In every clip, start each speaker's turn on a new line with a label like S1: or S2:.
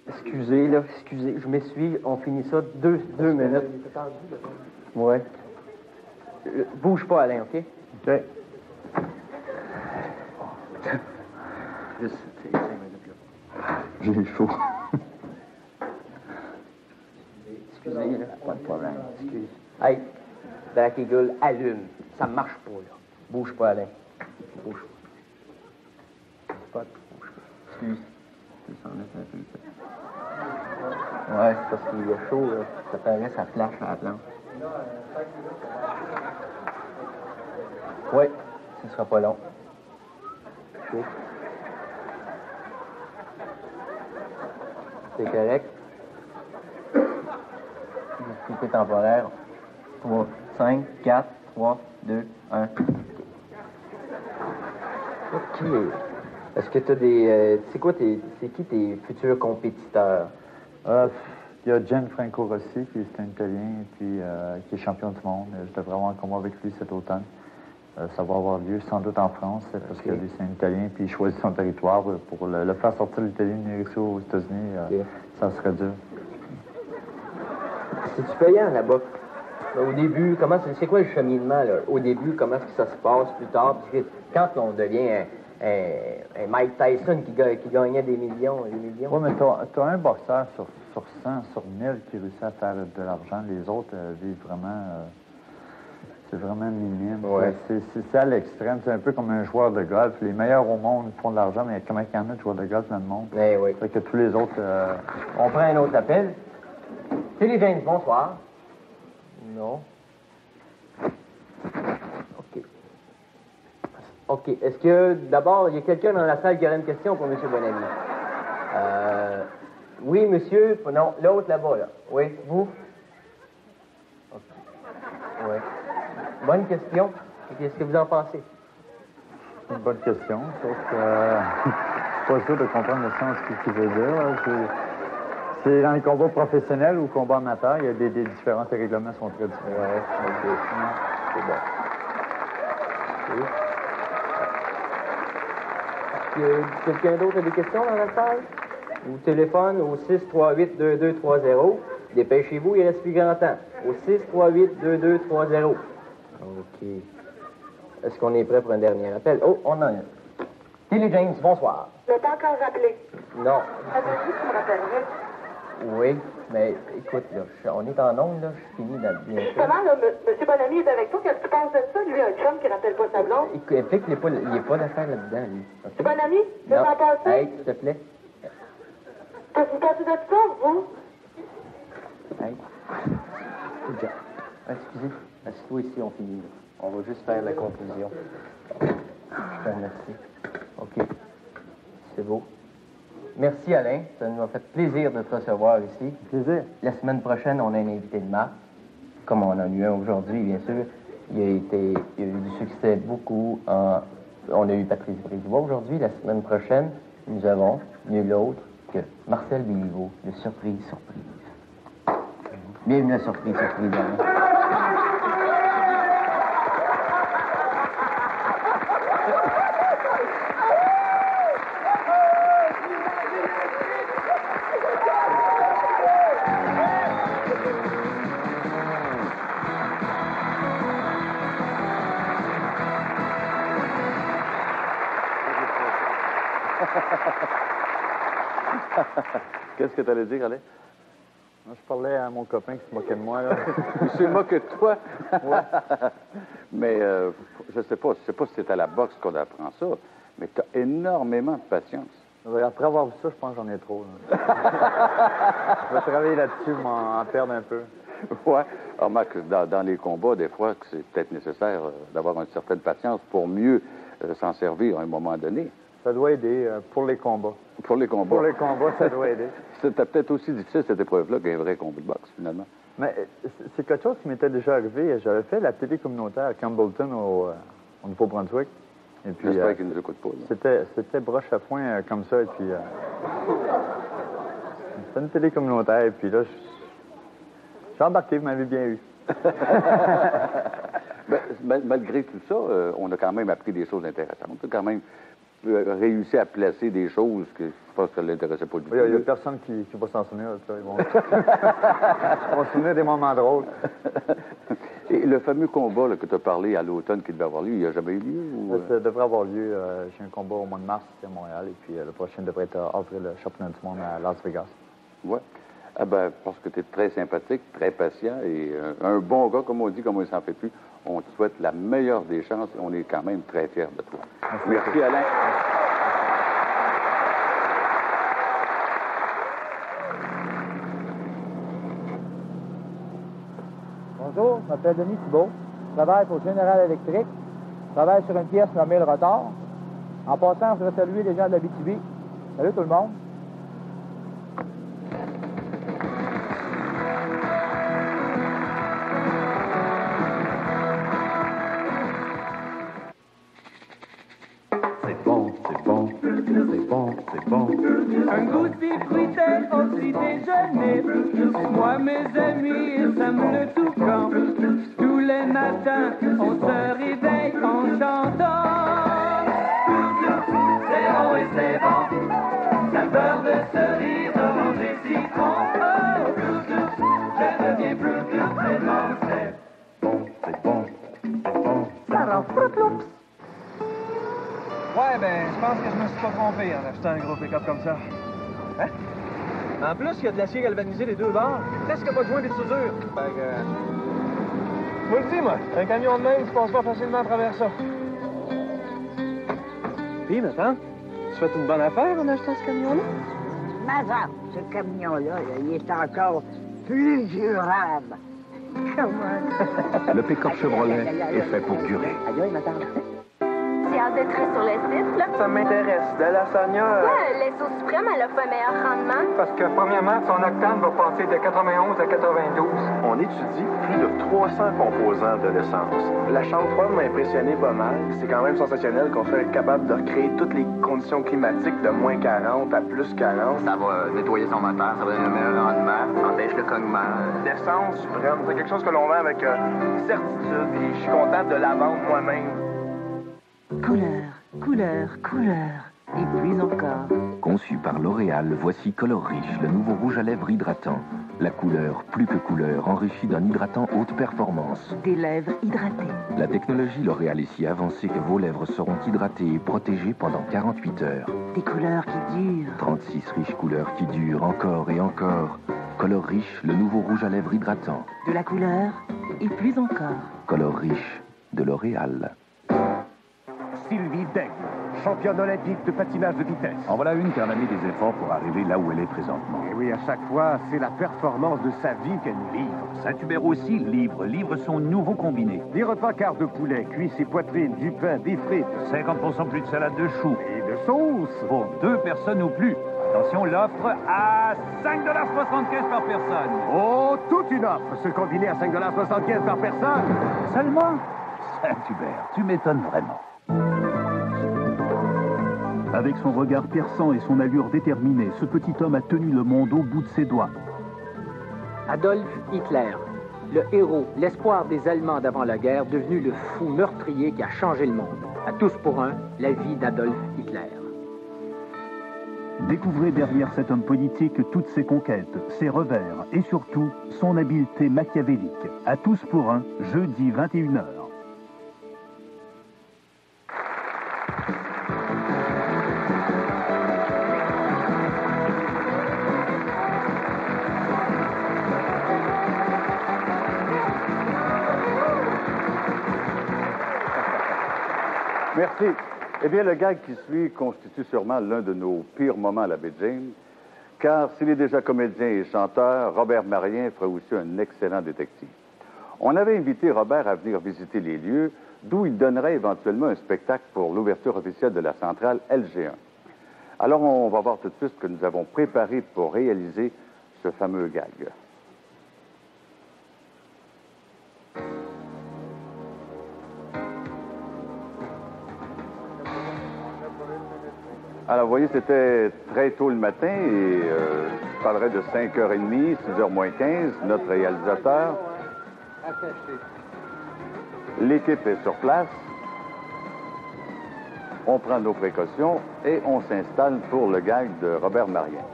S1: Excusez, là, excusez, je m'essuie, on finit ça deux minutes. Ouais. Bouge pas, Alain, OK?
S2: OK.
S1: Juste, 5 minutes, là.
S2: J'ai chaud.
S1: Excusez, là. Pas de problème. Excuse. Hey, Black Eagle, allume. Ça marche pas, là. Bouge pas, Alain. Bouge pas. Bouge pas. Excuse. Tu s'en laisses un peu. Ouais, c'est parce qu'il y a chaud, là. Ça paraît, ça flash à la planche. Ouais, ce sera pas long. OK. C'est correct. Coupé temporaire. 3, 5, 4, 3, 2, 1. OK. Est-ce que tu as des... c'est qui tes futurs compétiteurs?
S2: Il y a Gianfranco Rossi, qui est un Italien, puis qui est champion du monde. Je devrais avoir un combat avec lui cet automne. Ça va avoir lieu sans doute en France, parce que lui, c'est un Italien, puis il choisit son territoire. Pour le faire sortir l'Italie de aux États-Unis, ça serait dur.
S1: C'est-tu payant, la boxe? Au début, c'est quoi le cheminement, là? Au début, comment est-ce que ça se passe plus tard? Parce que quand on devient un Mike Tyson qui gagnait des millions.
S2: Oui, mais t'as un boxeur sur 100, sur 1000 qui réussit à faire de l'argent. Les autres vivent vraiment... c'est vraiment minime.
S1: Ouais.
S2: C'est à l'extrême. C'est un peu comme un joueur de golf. Les meilleurs au monde font de l'argent, mais comment il y en a de joueurs de golf dans le monde?
S1: Oui.
S2: Fait que tous les autres...
S1: On prend un autre appel. Télé James, bonsoir. Non. OK. Est-ce que, d'abord, il y a quelqu'un dans la salle qui aurait une question pour M. Bonamy? Oui, monsieur. Non, l'autre là-bas, là. Oui, vous? OK. Oui. Bonne question. Qu'est-ce que vous en pensez?
S2: C'est une bonne question, sauf que je suis pas sûr de comprendre le sens qu'il veut dire. Là. C'est dans les combats professionnels ou combats amateurs, il y a des différences, les règlements sont très différents.
S1: Ouais, OK. C'est bon. OK. Est-ce que quelqu'un d'autre a des questions dans la salle? Ou téléphone au 638-2230. Dépêchez-vous, il reste plus grand temps. Au 638-2230. OK. Est-ce qu'on est prêt pour un dernier appel? Oh, on en a un. Télé James, bonsoir.
S3: Je t'ai encore rappelé.
S1: Non.
S3: T'avais dit que tu me rappellerais.
S1: Oui, mais écoute, là, on est en onde, là, je finis bien.
S3: Justement, là, M. Bonamy est avec toi. Qu'est-ce que tu penses de ça, lui, un chum qui rappelle pas sa blonde?
S1: Écoute, il n'est pas d'affaire là-dedans, lui. Okay?
S3: M. Bonamy, tu veux t'en passer?
S1: Hey, s'il te plaît.
S3: Qu'est-ce que vous pensez de ça, vous?
S1: Hey. Good job. Excusez, assis-toi ici, on finit. Là. On va juste faire la conclusion. Je te remercie. OK. C'est beau. Merci, Alain. Ça nous a fait plaisir de te recevoir ici.
S2: Plaisir.
S1: La semaine prochaine, on a un invité de marque, comme on en a eu un aujourd'hui, bien sûr. Il y a eu du succès beaucoup. On a eu Patrice Brisebois aujourd'hui. La semaine prochaine, nous avons nul autre que Marcel Béliveau, de Surprise. Bienvenue à Surprise, Alain.
S4: Qu'est-ce que tu allais dire, Alain?
S2: Moi, je parlais à mon copain qui se moquait de moi, là.
S4: Il se moque de toi? Ouais. Mais je sais pas si c'est à la boxe qu'on apprend ça, mais tu as énormément de patience.
S2: Après avoir vu ça, je pense que j'en ai trop. Là. Je vais travailler là-dessus, m'en perdre un peu.
S4: Ouais. Alors, Marc, dans les combats, des fois, c'est peut-être nécessaire d'avoir une certaine patience pour mieux s'en servir à un moment donné.
S2: Ça doit aider pour les combats.
S4: Pour les combats.
S2: Pour les combats, ça doit aider.
S4: C'était peut-être aussi difficile, cette épreuve-là, qu'un vrai combat de boxe, finalement.
S2: Mais c'est quelque chose qui m'était déjà arrivé. J'avais fait la télé communautaire à Campbellton, au Nouveau-Brunswick. Et puis,
S4: j'espère qu'ils ne nous écoutent pas.
S2: C'était broche à foin comme ça. Et puis, c'était une télé communautaire. Et puis là, j'ai embarqué, vous m'avez bien eu.
S4: Malgré tout ça, on a quand même appris des choses intéressantes. Quand même, réussi à placer des choses que je pense que ça ne l'intéressait pas du tout.
S2: Il n'y a personne qui va s'en souvenir de ça. Ils vont se souvenir des moments drôles.
S4: Et le fameux combat là, que tu as parlé à l'automne qui devait avoir lieu, il n'a jamais eu lieu? Ou...
S2: Ça devrait avoir lieu. J'ai un combat au mois de mars ici à Montréal. Et puis le prochain devrait être avril, le championnat du monde à Las Vegas.
S4: Oui. Ah ben, parce que tu es très sympathique, très patient et un bon gars, comme on dit, comme on ne s'en fait plus. On te souhaite la meilleure des chances et on est quand même très fiers de toi. Merci Alain.
S5: Bonjour, je m'appelle Denis Thibault. Je travaille pour General Electric. Je travaille sur une pièce nommée le Rotor. En passant, je voudrais saluer les gens de la BTB. Salut tout le monde.
S6: C'est bon, c'est bon, c'est bon, c'est bon.
S7: Un goûter fruité au petit déjeuner. Moi, mes amis, ça me le tout quand. Tous les matins, on se réveille en chantant. C'est bon et c'est bon. Saveur de cerise, orange et citron. Oh, je deviens plus tellement. C'est
S6: Bon, c'est bon, c'est bon.
S7: ça rend floups.
S8: Ouais, ben, je pense que je me suis pas trompé en achetant un gros pick-up comme ça. Hein? En plus, il y a de l'acier galvanisé des deux bords. Presque pas de joint des soudures. Fait que... Je vous le dis, moi, un camion de même, tu passes pas facilement à travers ça. Puis, maintenant, tu fais une bonne affaire en achetant ce camion-là?
S9: Mais ça, ce camion-là, il est encore plus durable. Comment?
S6: Le pick-up Chevrolet est fait pour durer.
S9: Aïe, madame.
S10: J'ai hâte d'être sur le site, là.
S8: Ça m'intéresse. De la Sonia...
S10: Pourquoi l'SO Suprême, elle offre un meilleur rendement?
S8: Parce que, premièrement, son octane va passer de 91 à 92. On étudie plus de 300 composants de l'essence. La chambre froide m'a impressionné pas mal. C'est quand même sensationnel qu'on soit capable de recréer toutes les conditions climatiques de moins 40 à plus 40.
S11: Ça va nettoyer son moteur, ça va donner un meilleur rendement, ça empêche le cognement.
S8: L'essence suprême, c'est quelque chose que l'on vend avec certitude et je suis content de la vendre moi-même.
S12: Couleur, couleur, couleur, et plus encore.
S6: Conçu par L'Oréal, voici Color Riche, le nouveau rouge à lèvres hydratant. La couleur, plus que couleur, enrichie d'un hydratant haute performance.
S12: Des lèvres hydratées.
S6: La technologie L'Oréal est si avancée que vos lèvres seront hydratées et protégées pendant 48 heures.
S12: Des couleurs qui durent.
S6: 36 riches couleurs qui durent encore et encore. Color Riche, le nouveau rouge à lèvres hydratant.
S12: De la couleur, et plus encore.
S6: Color Riche, de L'Oréal.
S13: Sylvie Degg, championne olympique de patinage de vitesse.
S14: En voilà une qui en a mis des efforts pour arriver là où elle est présentement.
S13: Et oui, à chaque fois, c'est la performance de sa vie qu'elle livre.
S14: Saint-Hubert aussi livre son nouveau combiné.
S13: Des repas quart de poulet, cuisses et poitrines, du pain, des frites.
S14: 50% plus de salade de choux.
S13: Et de sauce.
S14: Pour 2 personnes ou plus. Attention, l'offre à 5,75 $ par personne.
S13: Oh, toute une offre, ce combiné à 5,75 $ par personne.
S14: Seulement Saint-Hubert, tu m'étonnes vraiment.
S15: Avec son regard perçant et son allure déterminée, ce petit homme a tenu le monde au bout de ses doigts.
S16: Adolf Hitler, le héros, l'espoir des Allemands d'avant la guerre, devenu le fou meurtrier qui a changé le monde. À tous pour un, la vie d'Adolf Hitler.
S15: Découvrez derrière cet homme politique toutes ses conquêtes, ses revers et surtout son habileté machiavélique. À tous pour un, jeudi 21h.
S4: Merci. Eh bien, le gag qui suit constitue sûrement l'un de nos pires moments à la baie James, car s'il est déjà comédien et chanteur, Robert Marien ferait aussi un excellent détective. On avait invité Robert à venir visiter les lieux, d'où il donnerait éventuellement un spectacle pour l'ouverture officielle de la centrale LG1. Alors, on va voir tout de suite ce que nous avons préparé pour réaliser ce fameux gag. Alors, vous voyez, c'était très tôt le matin et je parlerai de 5h30, 6h moins 15, notre réalisateur. L'équipe est sur place. On prend nos précautions et on s'installe pour le gag de Robert Marien.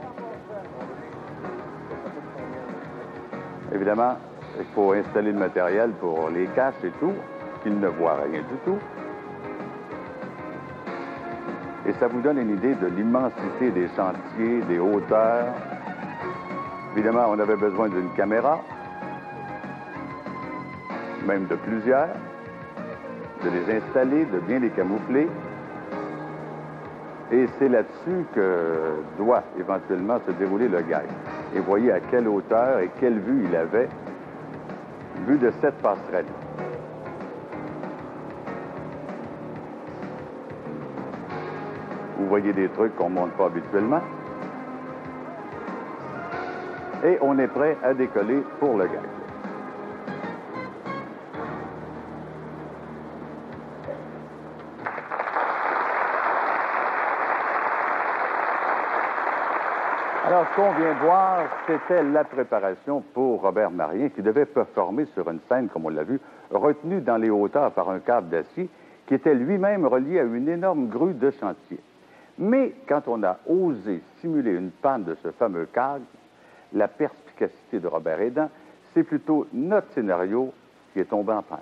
S4: Évidemment, il faut installer le matériel pour les caches et tout, qu'ils ne voient rien du tout. Et ça vous donne une idée de l'immensité des chantiers, des hauteurs. Évidemment, on avait besoin d'une caméra, même de plusieurs, de les installer, de bien les camoufler. Et c'est là-dessus que doit éventuellement se dérouler le gag. Et voyez à quelle hauteur et quelle vue il avait, vue de cette passerelle. Vous voyez des trucs qu'on ne monte pas habituellement. Et on est prêt à décoller pour le gag. Alors, ce qu'on vient de voir, c'était la préparation pour Robert Marien, qui devait performer sur une scène, comme on l'a vu, retenue dans les hauteurs par un câble d'acier, qui était lui-même relié à une énorme grue de chantier. Mais quand on a osé simuler une panne de ce fameux câble, la perspicacité de Robert aidant, c'est plutôt notre scénario qui est tombé en panne.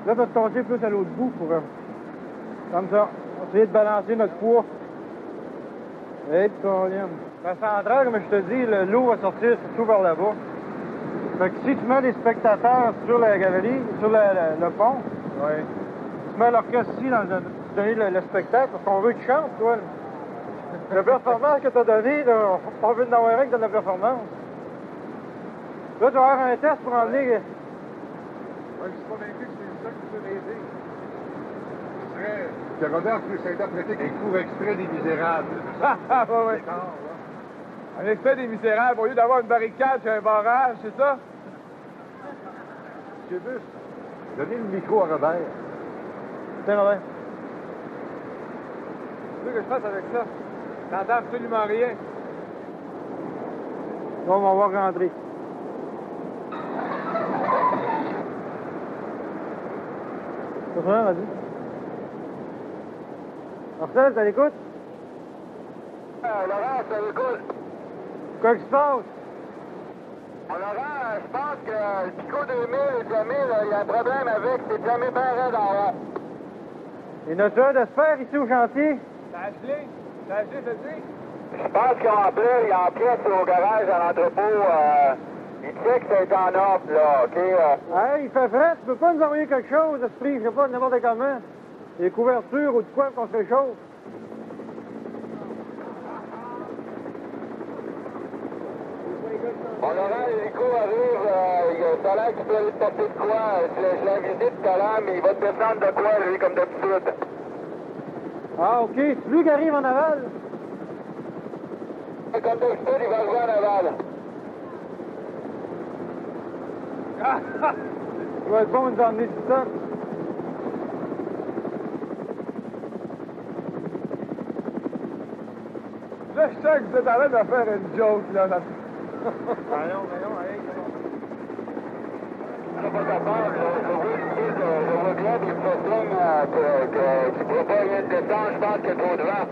S5: Là, on va se tasser plus à l'autre bout pour... comme ça. On va essayer de balancer notre poids. Et puis, la centrale, comme je te dis, l'eau va sortir surtout vers là-bas. Fait que si tu mets des spectateurs sur la galerie, sur le pont, tu mets l'orchestre ici pour donner le spectacle, parce qu'on veut que tu chantes, toi. La performance que tu as donnée, là, on veut en avoir un qui donne la performance. Là, tu vas avoir un test pour emmener...
S17: Je suis convaincu que c'est ça qui peut m'aider. Ce serait que Robert puisse interpréter des cours extraits des Misérables.
S5: Ah, oui. Un extrait des Misérables, au lieu d'avoir une barricade sur un barrage, c'est ça?
S17: Monsieur Bus, donnez le micro à Robert.
S5: Tiens, Robert. Tu veux que je fasse avec ça? T'entends absolument rien. Bon, on va voir rentrer. C'est ça, vas-y. Marcel, t'as l'écoute?
S3: Laurent, t'as l'écoute?
S5: Quoi qui se passe?
S3: Laurent, je pense que le Pico 2000 est jamais, il y a un problème avec, c'est jamais bien raide en haut.
S5: Il y en a-tu un de se faire ici au chantier? T'as gelé? T'as gelé, ça dit?
S3: Je pense qu'il y a en pièce au garage, à l'entrepôt. Il sait que c'est en ordre, là, OK?
S5: Hey, il fait frais, tu peux pas nous envoyer quelque chose, esprit, je sais pas, n'importe comment. Des couvertures ou de quoi qu'on se réchauffe.
S3: Bon, Laurent, l'hélico arrive, ça a l'air qu'il peut aller te passer de quoi? Je l'ai visité tout à l'heure, mais il va te descendre de quoi, lui, comme d'habitude?
S5: Ah, OK, c'est lui qui arrive en aval?
S3: Comme d'habitude, il va arriver en aval.
S5: Il va être bon de nous emmener tout ça. Là, je sens que vous êtes en train de faire une joke, là. Voyons, allez,
S3: C'est pas ta part, je vois bien des problèmes que tu ne pourras pas rien descendre, je pense qu'il y a trop de vent.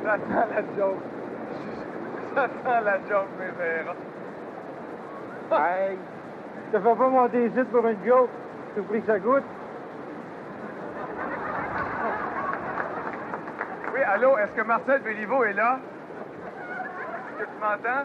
S5: Ça sent la joke. Ça sent la joke, mes frères. Hey, je te fais pas monter ici pour une joke. Tu pries que ça goûte. Oui, allô, est-ce que Marcel Béliveau est là? Est-ce que tu m'entends?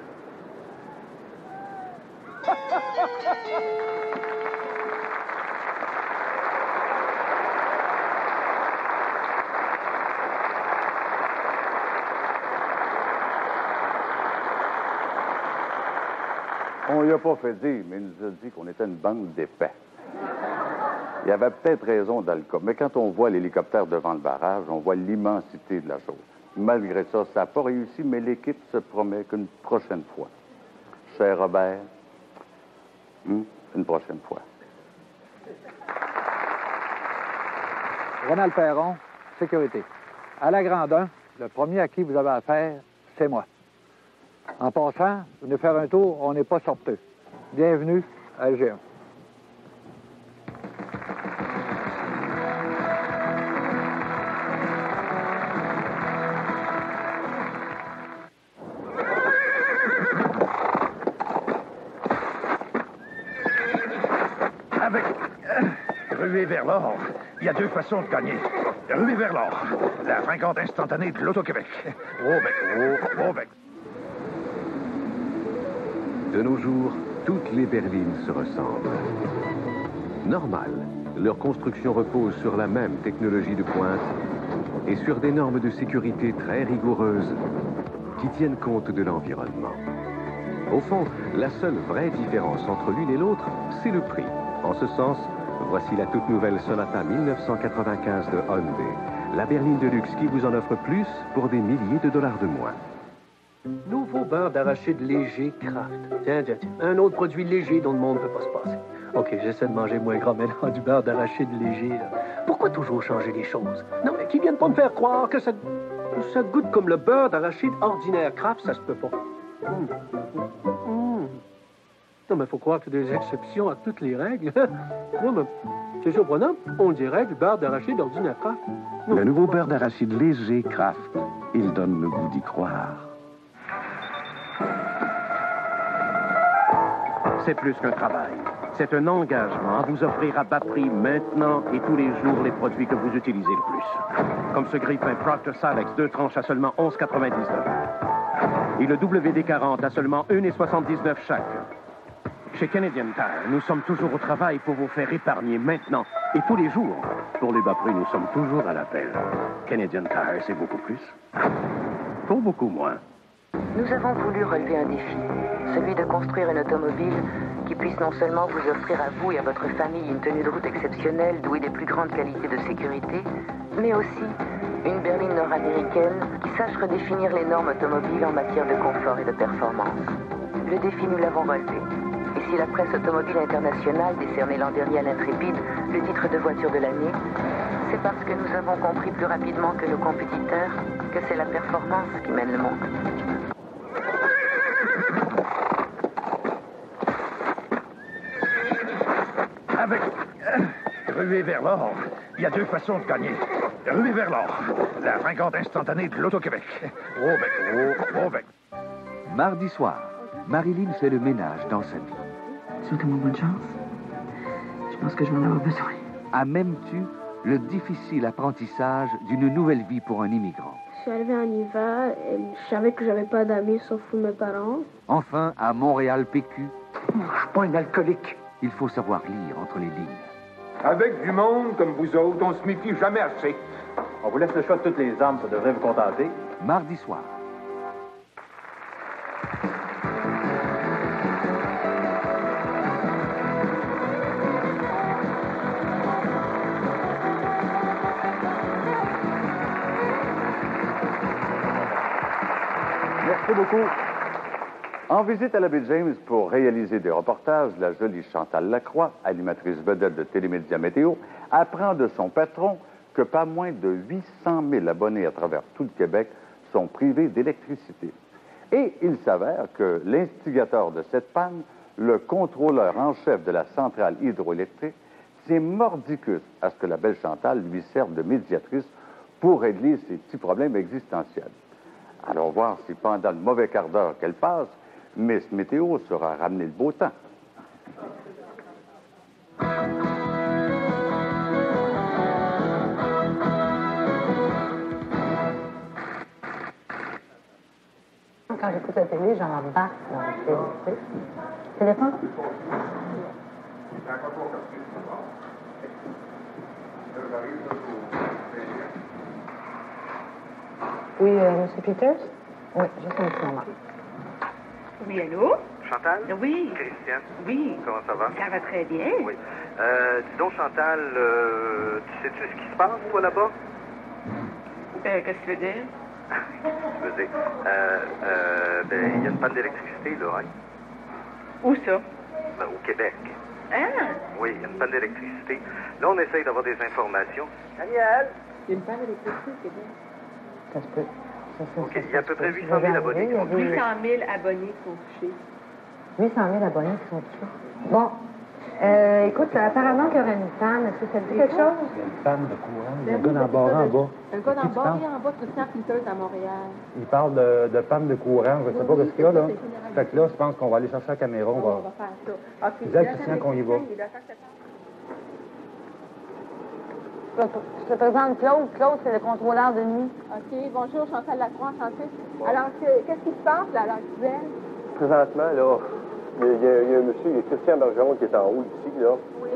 S4: On lui a pas fait dire, mais il nous a dit qu'on était une bande d'épais. Il avait peut-être raison dans le cas, mais quand on voit l'hélicoptère devant le barrage, on voit l'immensité de la chose. Malgré ça, ça n'a pas réussi, mais l'équipe se promet qu'une prochaine fois, cher Robert, Une prochaine fois.
S18: Ronald Perron, sécurité. À la Grande 1, le premier à qui vous avez affaire, c'est moi. En passant, venez faire un tour, on n'est pas sorteux. Bienvenue à LG1.
S13: Avec ruée vers l'or, il y a deux façons de gagner. Ruée vers l'or, la fringante instantanée de l'Auto-Québec. Oh, bec.
S6: De nos jours, toutes les berlines se ressemblent. Normal, leur construction repose sur la même technologie de pointe et sur des normes de sécurité très rigoureuses qui tiennent compte de l'environnement. Au fond, la seule vraie différence entre l'une et l'autre, c'est le prix. En ce sens, voici la toute nouvelle Sonata 1995 de Hyundai. La berline de luxe qui vous en offre plus pour des milliers de dollars de moins.
S19: Nouveau beurre d'arachide léger Kraft. Tiens, un autre produit léger dont le monde ne peut pas se passer. OK, j'essaie de manger moins gras, mais là, du beurre d'arachide léger, là. Pourquoi toujours changer les choses? Non, mais qui viennent pas me faire croire que ça goûte comme le beurre d'arachide ordinaire Kraft, ça se peut pas. Non, mais il faut croire qu'il y a des exceptions à toutes les règles. Non, mais c'est surprenant. On dirait du beurre d'arachide ordinaire Kraft.
S20: Le nouveau beurre d'arachide léger Kraft. Il donne le goût d'y croire.
S13: C'est plus qu'un travail. C'est un engagement à vous offrir à bas prix maintenant et tous les jours les produits que vous utilisez le plus. Comme ce grille-pain Proctor Silex, 2 tranches à seulement 11,99. Et le WD-40 à seulement 1,79 chaque. Chez Canadian Tire, nous sommes toujours au travail pour vous faire épargner maintenant et tous les jours. Pour les bas prix, nous sommes toujours à l'appel. Canadian Tire, c'est beaucoup plus. Pour beaucoup moins.
S21: Nous avons voulu relever un défi, celui de construire une automobile qui puisse non seulement vous offrir à vous et à votre famille une tenue de route exceptionnelle douée des plus grandes qualités de sécurité, mais aussi une berline nord-américaine qui sache redéfinir les normes automobiles en matière de confort et de performance. Le défi, nous l'avons relevé. Et si la presse automobile internationale décernait l'an dernier à l'Intrépide le titre de voiture de l'année, c'est parce que nous avons compris plus rapidement que nos compétiteurs que c'est la performance qui mène le monde.
S13: Avec ruée vers l'or, il y a deux façons de gagner. Ruée vers l'or, la fringante instantanée de l'Auto-Québec. Oh, bec.
S22: Mardi soir, Marilyn fait le ménage dans sa vie.
S23: Souhaitez-moi bonne chance. Je pense que je vais en avoir besoin.
S22: Amènes-tu le difficile apprentissage d'une nouvelle vie pour un immigrant?
S24: Je suis arrivée en hiver et je savais que j'avais pas d'amis sauf mes parents.
S22: Enfin, à Montréal PQ.
S16: Je suis pas un alcoolique.
S22: Il faut savoir lire entre les lignes.
S25: Avec du monde comme vous autres, on se méfie jamais assez. On vous laisse le choix de toutes les armes, ça devrait vous contenter.
S22: Mardi soir.
S4: Merci beaucoup. En visite à la baie James pour réaliser des reportages, la jolie Chantal Lacroix, animatrice vedette de Télémédia Météo, apprend de son patron que pas moins de 800 000 abonnés à travers tout le Québec sont privés d'électricité. Et il s'avère que l'instigateur de cette panne, le contrôleur en chef de la centrale hydroélectrique, s'est mordicus à ce que la belle Chantal lui serve de médiatrice pour régler ses petits problèmes existentiels. Allons voir si pendant le mauvais quart d'heure qu'elle passe, Miss Météo sera ramené le beau temps.
S26: Quand j'écoute la télé, j'embarque dans le film. Tu sais. Téléphone? Oui, M. Peters? Oui, juste un petit moment.
S27: Oui, allô?
S8: Chantal?
S27: Oui.
S8: Christian?
S27: Oui.
S8: Comment ça va?
S27: Ça va très bien.
S8: Oui. Dis donc, Chantal, tu sais-tu ce qui se passe, toi, là-bas?
S27: Qu'est-ce que tu veux dire?
S8: Je veux dire, il y a une panne d'électricité, là, hein?
S27: Où ça?
S1: au Québec.
S27: Hein?
S1: Oui, il y a une panne d'électricité. Là, on essaye d'avoir des informations.
S27: Daniel? Il y a une panne d'électricité au Québec.
S26: Ça se peut.
S1: OK, il y a à peu près 800 000 abonnés qui sont touchés.
S27: 800 000 abonnés qui sont touchés.
S26: 800 000 abonnés qui sont touchés. Bon. Écoute, apparemment qu'il y aurait une panne. Est-ce que ça dit quelque chose?
S2: Il y a une panne de courant. Il y a un gars dans le barré en bas.
S27: Un gars dans le barré en bas, Christian Peters à Montréal.
S2: Il parle de panne de courant. Je ne sais pas ce qu'il y a, là. Fait que là, je pense qu'on va aller chercher la caméra. On va
S27: faire ça. OK.
S2: Dis à Christian qu'on y va.
S26: Je te présente Claude. Claude, c'est le contrôleur de nuit.
S27: OK. Bonjour, Chantal Lacroix, enchantée. Alors, qu'est-ce qui se passe là, à l'heure actuelle?
S8: Présentement, là, il y a un monsieur, il y a Christian Bergeron qui est en haut ici, là.
S27: Oui.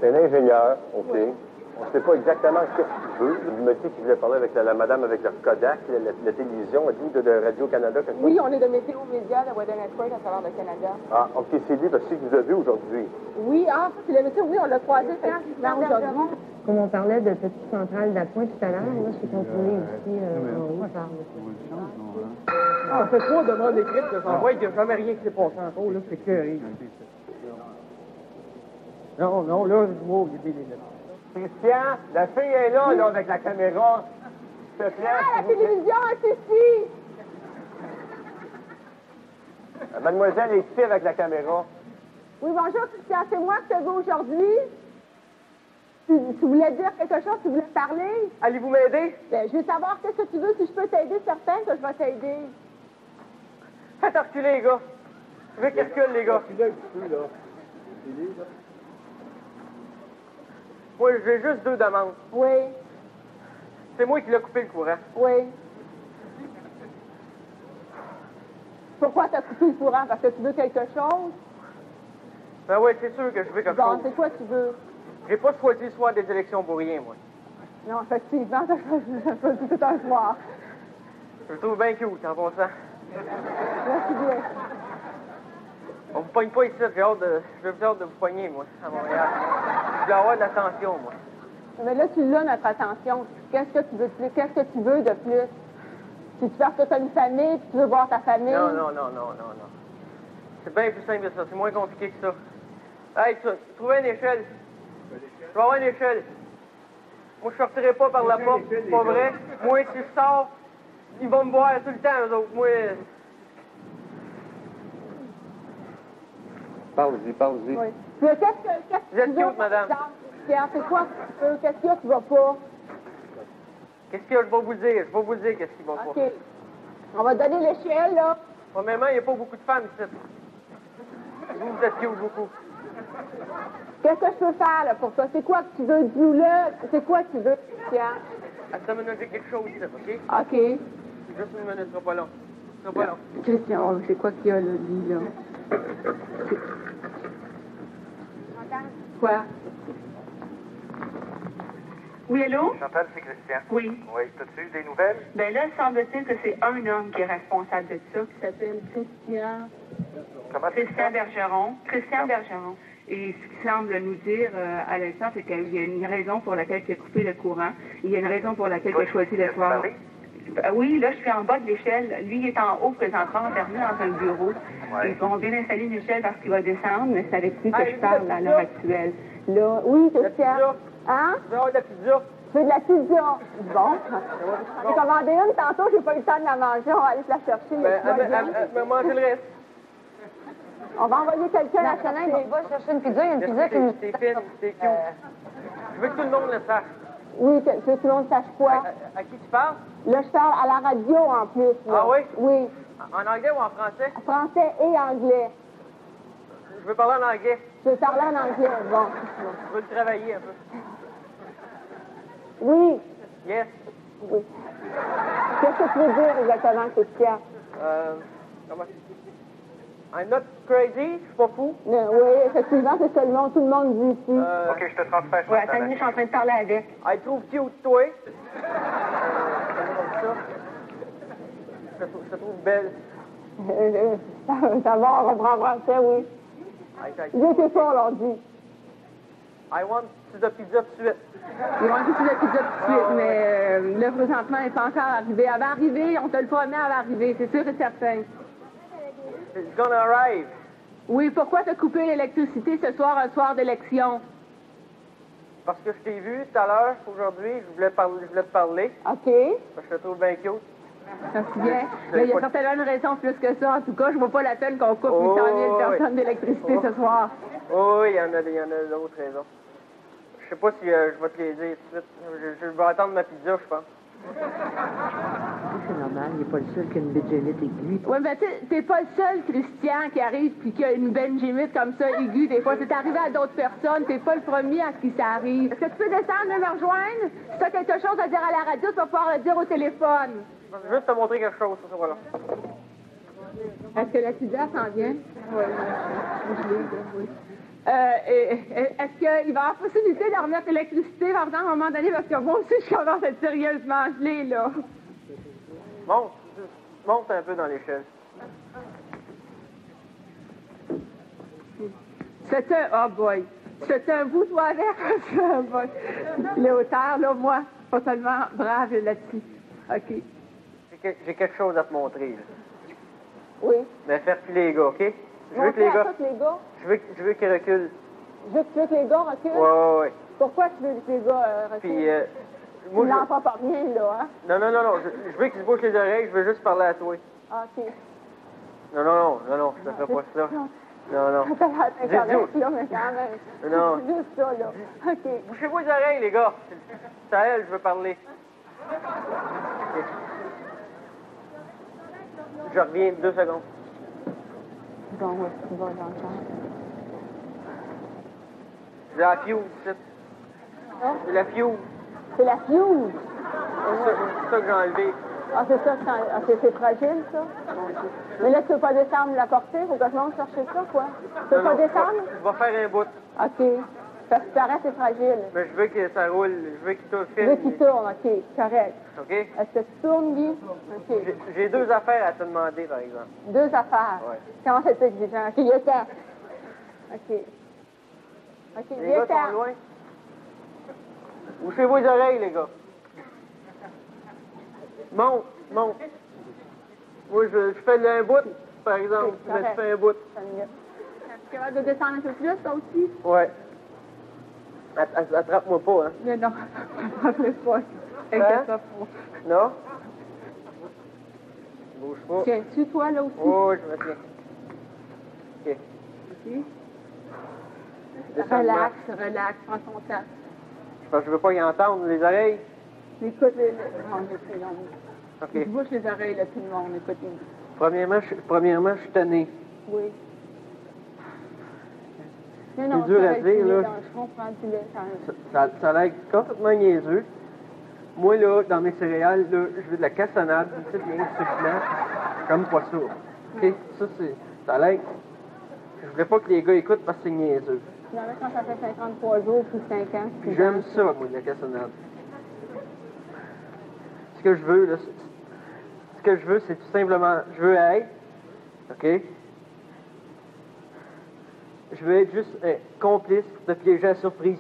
S8: C'est un ingénieur, OK.
S27: Oui.
S8: On ne sait pas exactement ce qu'il veut. Il m'a dit qu'il voulait parler avec la madame avec leur Kodak, la télévision, elle dit de Radio-Canada.
S27: Oui, on est de Météo Média, de Weather Network à travers le Canada.
S8: Ah, OK, c'est lui, parce que vous avez vu aujourd'hui.
S27: Oui, c'est le monsieur, oui, on l'a croisé effectivement aujourd'hui.
S26: Comme on parlait de petite centrale d'appoint tout à l'heure, moi, je suis contrôlée ici en haut par
S5: on fait trop de demandes écrites de s'envoyer, il n'y a jamais rien qui s'est passé encore, là, c'est curé. Non, là, wow, il y a des lettres.
S8: Christian, la fille est là, avec la caméra. S'il te plaît.
S27: Ah, la télévision est ici!
S8: Mademoiselle est ici avec la caméra.
S27: Oui, bonjour, Christian, c'est moi que tu as vu aujourd'hui. Tu voulais dire quelque chose, tu voulais parler?
S8: Allez-vous m'aider?
S27: Ben, je veux savoir qu'est-ce que tu veux, si je peux t'aider, certain que je vais t'aider.
S8: Faites reculer, les gars. Je veux qu'ils reculent, les gars. Moi, j'ai juste 2 demandes.
S27: Oui.
S8: C'est moi qui l'ai coupé le courant.
S27: Oui. Pourquoi t'as coupé le courant? Parce que tu veux quelque chose?
S8: Ben oui, c'est sûr que je veux quelque chose.
S27: Bon, c'est quoi tu veux?
S8: J'ai pas choisi le soir des élections pour rien, moi.
S27: Non, effectivement, t'as choisi tout un soir.
S8: Je le trouve bien cute, en passant.
S27: Merci bien.
S8: On vous pogne pas ici, j'ai hâte de vous pogner, moi, à Montréal. Je veux avoir de l'attention, moi.
S27: Mais là, tu l'as, notre attention. Qu'est-ce que tu veux de plus? Si tu parce que tu as une famille, puis tu veux voir ta famille?
S8: Non. C'est bien plus simple que ça. C'est moins compliqué que ça. Hey, trouvez une échelle. Je vais avoir une échelle. Moi, je sortirai pas par la porte, c'est pas vrai. Moi, si je sors, ils vont me voir tout le temps, eux autres. Moi...
S2: Parle-y.
S27: Oui. Mais qu'est-ce que tu veux,
S8: madame?
S27: Pierre, c'est quoi que tu veux? Qu'est-ce qu'il y a qui va pas?
S8: Qu'est-ce qu'il y a? Je vais vous le dire. Qu'est-ce qui va pas.
S27: OK. On va donner l'échelle, là.
S8: Premièrement, il n'y a pas beaucoup de femmes ici. Vous êtes cute beaucoup.
S27: Qu'est-ce que je peux faire, là, pour toi? C'est quoi que tu veux? Dis-nous-le. C'est quoi que tu veux, Pierre?
S8: Attends, maintenant, j'ai quelque chose ici, OK?
S27: OK.
S8: Juste une minute, ce sera pas long.
S27: Christian, c'est quoi qu'il y a, là, lui, là? Quoi? Oui, allô?
S1: Chantal, c'est Christian.
S27: Oui.
S1: Oui, t'as-tu eu des nouvelles?
S27: Ben là, semble-t-il que c'est un homme qui est responsable de ça, qui s'appelle Christian...
S1: Comment
S27: Christian Bergeron. Christian Bergeron. Et ce qu'il semble nous dire à l'instant, c'est qu'il y a une raison pour laquelle il a coupé le courant. Il y a une raison pour laquelle il a choisi le soir. Oui, là, je suis en bas de l'échelle. Lui, il est en haut présentement, enfermé dans un bureau.
S1: Ouais.
S27: On vient d'installer une échelle parce qu'il va descendre, mais c'est avec lui que je parle à l'heure actuelle. Là, oui, Christian. Hein?
S8: Je veux avoir de la pizza.
S27: Tu veux de la pizza? Bon. J'ai commandé une tantôt, j'ai pas eu le temps de la manger. On va aller te la chercher.
S8: Mais mangez le reste.
S27: On va envoyer quelqu'un à la
S26: fenêtre. On va chercher une pizza. Il y a une pizza qui nous...
S8: C'est fine, c'est cute. Je veux que tout le monde le sache.
S27: Oui, que tout le monde sache quoi?
S8: À qui tu parles?
S27: Là, je parle à la radio en plus. Là.
S8: Ah oui?
S27: Oui.
S8: En anglais ou en français?
S27: Français et anglais.
S8: Je veux parler en anglais.
S27: Je veux parler en anglais, bon.
S8: Je veux le travailler un peu.
S27: Oui.
S8: Yes.
S27: Oui. Qu'est-ce que tu veux dire exactement, Christian?
S8: Comment? I'm not crazy, je suis pas fou.
S27: Oui, effectivement, c'est seulement tout le monde dit ici.
S1: OK, je te transfère.
S27: Oui, attends, je suis en train de parler avec.
S8: I trouve cute, toi. Je te trouve belle.
S27: Ça va, on reprend français, oui. Il était fort, on dit.
S8: I want the pizza tout de suite.
S27: Ils vont dire la pizza tout de suite, mais là, présentement, elle n'est pas encore arrivée. Elle va arriver, on te le promet, elle va arriver, c'est sûr et certain.
S8: It's gonna arrive.
S27: Oui, pourquoi t'as coupé l'électricité ce soir, un soir d'élection?
S5: Parce que je t'ai vu tout à l'heure, aujourd'hui, je voulais te parler.
S27: OK.
S5: Parce que je te trouve bien cute.
S27: Ça se vient. Mais il y a certainement une raison plus que ça. En tout cas, je vois pas la peine qu'on coupe 800 000 personnes d'électricité ce soir.
S5: Oh, oui, il y en a d'autres raisons. Je sais pas si je vais te les dire tout de suite. Je vais attendre ma pizza, je pense.
S26: C'est normal, il n'est pas le seul qui a une benjamite aiguë.
S27: Oui, mais t'es pas le seul, Christian, qui arrive puis qui a une benjamite comme ça, aiguë, des fois. C'est arrivé à d'autres personnes. T'es pas le premier à qui ça arrive. Est-ce que tu peux descendre et me rejoindre? Si t'as quelque chose à dire à la radio, tu vas pouvoir le dire au téléphone.
S5: Je veux juste te montrer quelque chose, ça, voilà.
S27: Est-ce que la pizza s'en vient? Oui, oui. Est-ce qu'il va y avoir possibilité de remettre l'électricité, par exemple, à un moment donné, parce que moi aussi, je commence à être sérieusement gelée, là.
S5: Monte un peu dans l'échelle.
S27: C'est un... Oh boy! C'est un bout, toi, avec? Les hauteurs, là, moi, pas tellement brave là-dessus. OK.
S5: J'ai quelque chose à te montrer, là.
S27: Oui.
S5: Mais faire plus les gars, OK? Je veux que les gars... Je veux qu'ils reculent.
S27: Tu veux que les gars reculent?
S5: Ouais.
S27: Pourquoi tu veux que les gars reculent?
S5: Puis,
S27: moi, tu l'entends pas bien, là, hein?
S5: Non. Je veux qu'ils se bouchent les oreilles, je veux juste parler à toi.
S27: Ah, OK.
S5: Non, je te ferai pas ça. Non.
S27: T'es correct, là, mais quand même.
S5: Non.
S27: Juste ça, là. OK.
S5: Bouchez-vous les oreilles, les gars. C'est à elle, je veux parler. OK. Je reviens 2 secondes.
S27: Bon, ouais, tu vas l'entendre.
S5: C'est la fuse, c'est.
S27: Hein?
S5: C'est la fuse.
S27: C'est la fuse?
S5: C'est ça que j'ai enlevé.
S27: Ah, c'est ça, c'est fragile, ça? Mais là, tu peux pas descendre la portée? Faut que je monte chercher ça, quoi? Tu peux pas descendre?
S5: Je vais faire un bout.
S27: OK. Parce que ça reste, c'est fragile.
S5: Mais je veux que ça roule. Je veux qu'il tourne.
S27: Je veux qu'il tourne, OK. Correct.
S5: OK?
S27: Est-ce que tu tournes, Guy? OK.
S5: J'ai 2 affaires à te demander, par exemple.
S27: 2 affaires?
S5: Ouais.
S27: Comment c'est exigeant? OK, il y a temps. OK.
S5: Les gars sont loin. Bouchez vos oreilles, les gars. Monte. Moi, je fais un bout, par exemple. Okay, tu fais un bout.
S27: Tu es capable de descendre un peu plus, toi aussi?
S5: Ouais. Attrape-moi pas, hein?
S27: Mais non, attrape-moi pas. Inquiète pas.
S5: Non? Bouge pas.
S27: Tiens-tu, toi, là aussi?
S5: Oh, je me tiens. OK.
S27: Relax, prends ton temps.
S5: Parce que je veux pas y entendre, les oreilles.
S27: Écoute, c'est long.
S5: OK.
S27: Tu bouches les oreilles, là, tout le monde, écoute.
S5: Premièrement, je suis tanné.
S27: Oui.
S5: C'est dur à dire, là. Ça a l'air complètement niaiseux. Moi, là, dans mes céréales, là, je veux de la cassonade, une petite ligne succulente, comme pas ça. OK? Ça a l'air... Je voulais pas que les gars écoutent parce que c'est niaiseux.
S27: Non, mais quand ça fait 53 jours, puis 5 ans...
S5: Puis j'aime ça, moi, de la cassonade. Ce que je veux, là, c'est tout simplement... Je veux être... OK? Je veux être juste complice de piéger à surprise.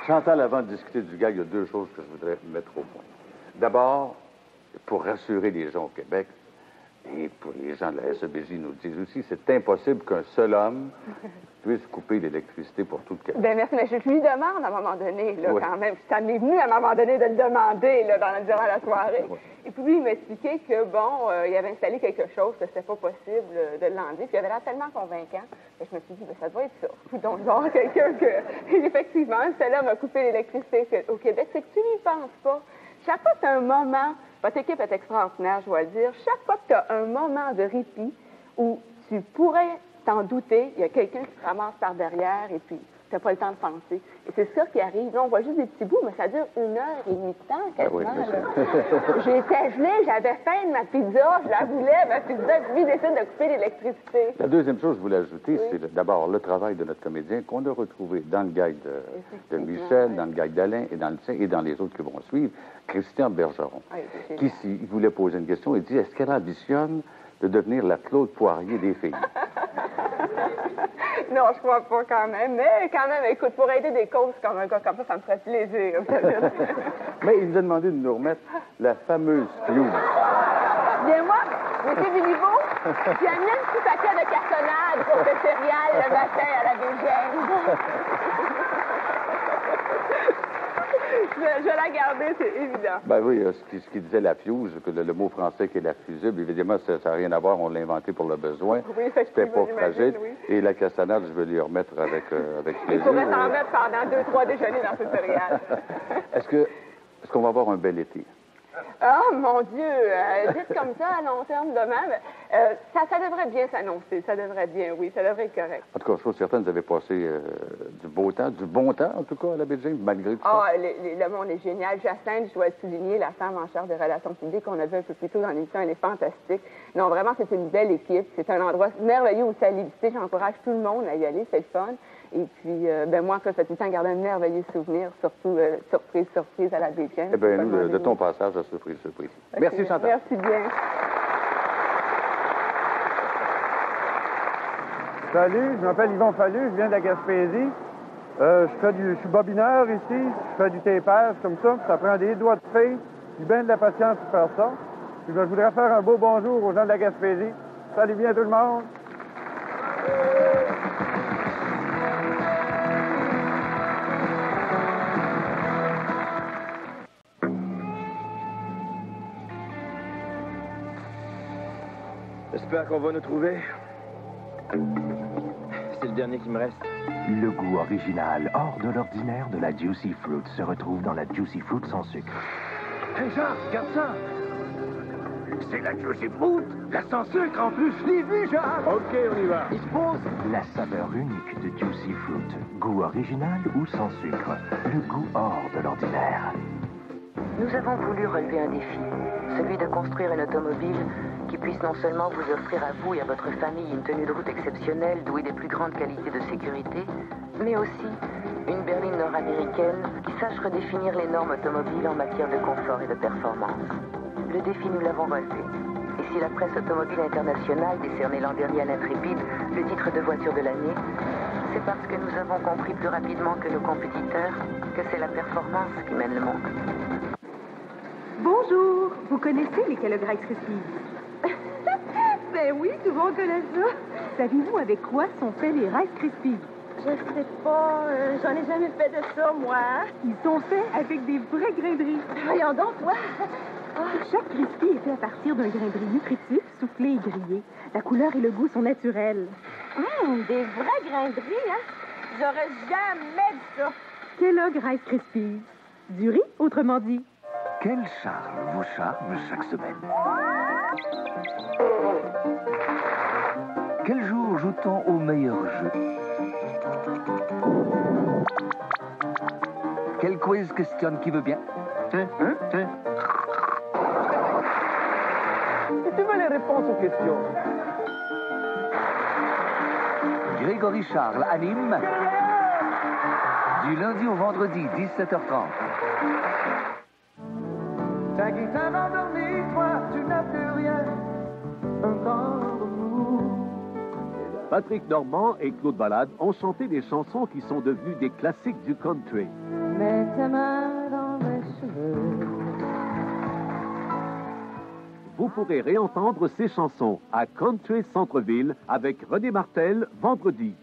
S4: Chantal, avant de discuter du gag, il y a 2 choses que je voudrais mettre au point. D'abord, pour rassurer les gens au Québec, et pour les gens de la SEBJ nous le disent aussi, c'est impossible qu'un seul homme puisse couper l'électricité pour tout le Québec.
S27: Bien, merci, mais je lui demande à un moment donné, là,
S4: oui.
S27: quand même. Ça m'est venu à un moment donné de le demander, là, durant la soirée. Oui. Et puis lui, il m'expliquait que, bon, il avait installé quelque chose, que c'était pas possible de l'enlever. Puis il avait l'air tellement convaincant. Et je me suis dit, ben, ça doit être ça. Donc, genre, quelqu'un que, effectivement, cet homme a coupé l'électricité au Québec. C'est que tu n'y penses pas. Chaque fois que tu as un moment, votre équipe est extraordinaire, je dois le dire, chaque fois que tu as un moment de répit où tu pourrais t'en douter, il y a quelqu'un qui te ramasse par derrière et puis t'as pas le temps de penser. Et c'est ça qui arrive. Là, on voit juste des petits bouts, mais ça dure 1h30 de temps, quasiment. J'étais gelée, j'avais faim de ma pizza, je la voulais, ma pizza, puis lui décide de couper l'électricité.
S4: La deuxième chose que je voulais ajouter, c'est d'abord le travail de notre comédien qu'on a retrouvé dans le gag de Michel, dans le gag d'Alain et dans le tien et dans les autres qui vont suivre, Christian Bergeron, qui, s'il voulait poser une question, il dit, est-ce qu'elle ambitionne de devenir la Claude Poirier des filles?
S27: Non, je crois pas quand même. Mais quand même, écoute, pour aider des causes comme un gars comme ça me ferait plaisir.
S4: Mais il nous a demandé de nous remettre la fameuse fuse.
S27: Bien, moi, monsieur Biliveau, j'ai amené un petit paquet de cartonnade pour le céréales le matin à la Bégène. Je vais la garder, c'est évident.
S4: Ben oui, ce qui disait la fuse, que le mot français qui est la fusible, évidemment, ça n'a rien à voir, on l'a inventé pour le besoin.
S27: Oui,
S4: c'était pas fragile. Oui. Et la cassonade, je vais lui remettre avec plaisir.
S27: Il pourrait s'en mettre pendant 2-3 déjeuners dans ce céréales.
S4: Est-ce qu'on va avoir un bel été?
S27: Oh, mon Dieu! Dites comme ça, à long terme, demain, ça devrait bien s'annoncer. Ça devrait bien, oui, ça devrait être correct.
S4: En tout cas, chose certaine, vous avez passé du beau temps, du bon temps, en tout cas, à la Belgique, malgré tout ça.
S27: Ah, le monde est génial. Jacinthe, je dois le souligner, la femme en charge des relations publiques qu'on a vu un peu plus tôt dans l'émission, elle est fantastique. Non, vraiment, c'est une belle équipe. C'est un endroit merveilleux où ça a visiter. J'encourage tout le monde à y aller, c'est le fun. Et puis, moi, ça fait tout le temps garder un merveilleux souvenir, surtout surprise à la Belgique.
S4: Eh bien, nous, de ton passage à surprise.
S27: Okay.
S4: Merci, Chantal.
S27: Merci bien.
S5: Salut, je m'appelle Yvon Fallu, je viens de la Gaspésie. Je suis bobineur ici, je fais du tapage comme ça prend des doigts de fée, j'ai bien de la patience pour faire ça. Puis, je voudrais faire un beau bonjour aux gens de la Gaspésie. Salut bien tout le monde.
S7: J'espère qu'on va nous trouver. C'est le dernier qui me reste.
S9: Le goût original, hors de l'ordinaire de la Juicy Fruit se retrouve dans la Juicy Fruit sans sucre.
S13: Hé, Jean, regarde ça! C'est la Juicy Fruit! La sans sucre en plus, je l'ai vu, Jean! OK, on y va. Il se pose.
S9: La saveur unique de Juicy Fruit. Goût original ou sans sucre. Le goût hors de l'ordinaire.
S21: Nous avons voulu relever un défi, celui de construire une automobile qui puisse non seulement vous offrir à vous et à votre famille une tenue de route exceptionnelle douée des plus grandes qualités de sécurité, mais aussi une berline nord-américaine qui sache redéfinir les normes automobiles en matière de confort et de performance. Le défi, nous l'avons relevé. Et si la presse automobile internationale décernait l'an dernier à l'Intrépide le titre de voiture de l'année, c'est parce que nous avons compris plus rapidement que nos compétiteurs que c'est la performance qui mène le monde.
S10: Bonjour, vous connaissez les Kellogg Rice Krispies? Ben oui, tout le monde connaît ça. Savez-vous avec quoi sont faits les Rice Krispies?
S24: Je sais pas, j'en ai jamais fait de ça, moi.
S10: Ils sont faits avec des vraies grainderies.
S24: Voyons donc, toi.
S10: Chaque Crispy est fait à partir d'un grain de riz nutritif, soufflé et grillé. La couleur et le goût sont naturels.
S24: Des vrais grains de riz, hein? J'aurais jamais dit ça.
S10: Kellogg Rice Krispies. Du riz, autrement dit.
S9: Quel charme vous charme chaque semaine? Quel jour joue-t-on au meilleur jeu? Quel quiz questionne qui veut bien?
S7: Si tu veux les réponses aux questions.
S9: Grégory Charles anime du lundi au vendredi, 17h30.
S7: Ta guitare endormie, toi, tu n'as plus rien.
S13: Patrick Normand et Claude Ballade ont chanté des chansons qui sont devenues des classiques du country.
S24: Mets ta main dans mes cheveux.
S13: Vous pourrez réentendre ces chansons à Country Centre-Ville avec René Martel vendredi.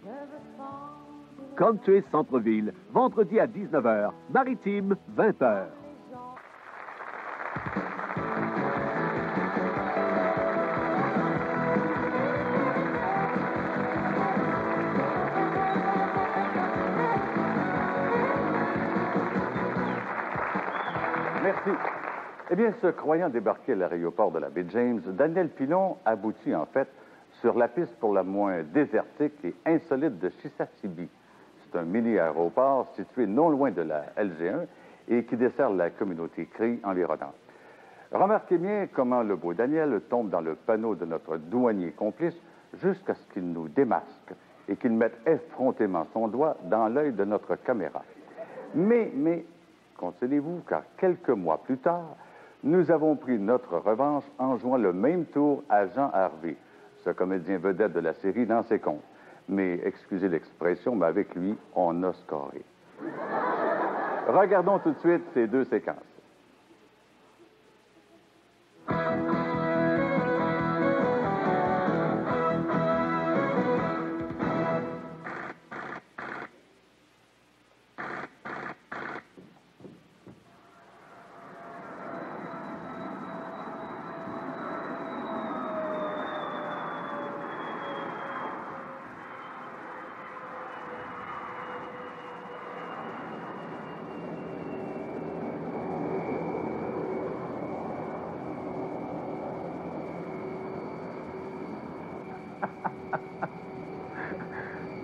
S13: Country Centre-Ville, vendredi à 19h, Maritime, 20h.
S4: Merci. Eh bien, se croyant débarquer à l'aéroport de la baie James, Daniel Pilon aboutit en fait sur la piste pour la moins désertique et insolite de Chisasibi. C'est un mini-aéroport situé non loin de la LG1 et qui dessert la communauté CRI environnante. Remarquez bien comment le beau Daniel tombe dans le panneau de notre douanier complice jusqu'à ce qu'il nous démasque et qu'il mette effrontément son doigt dans l'œil de notre caméra. Mais, consolez-vous, car quelques mois plus tard, nous avons pris notre revanche en jouant le même tour à Jean Harvey, ce comédien vedette de la série dans ses comptes. Mais, excusez l'expression, mais avec lui, on a scoré. Regardons tout de suite ces deux séquences.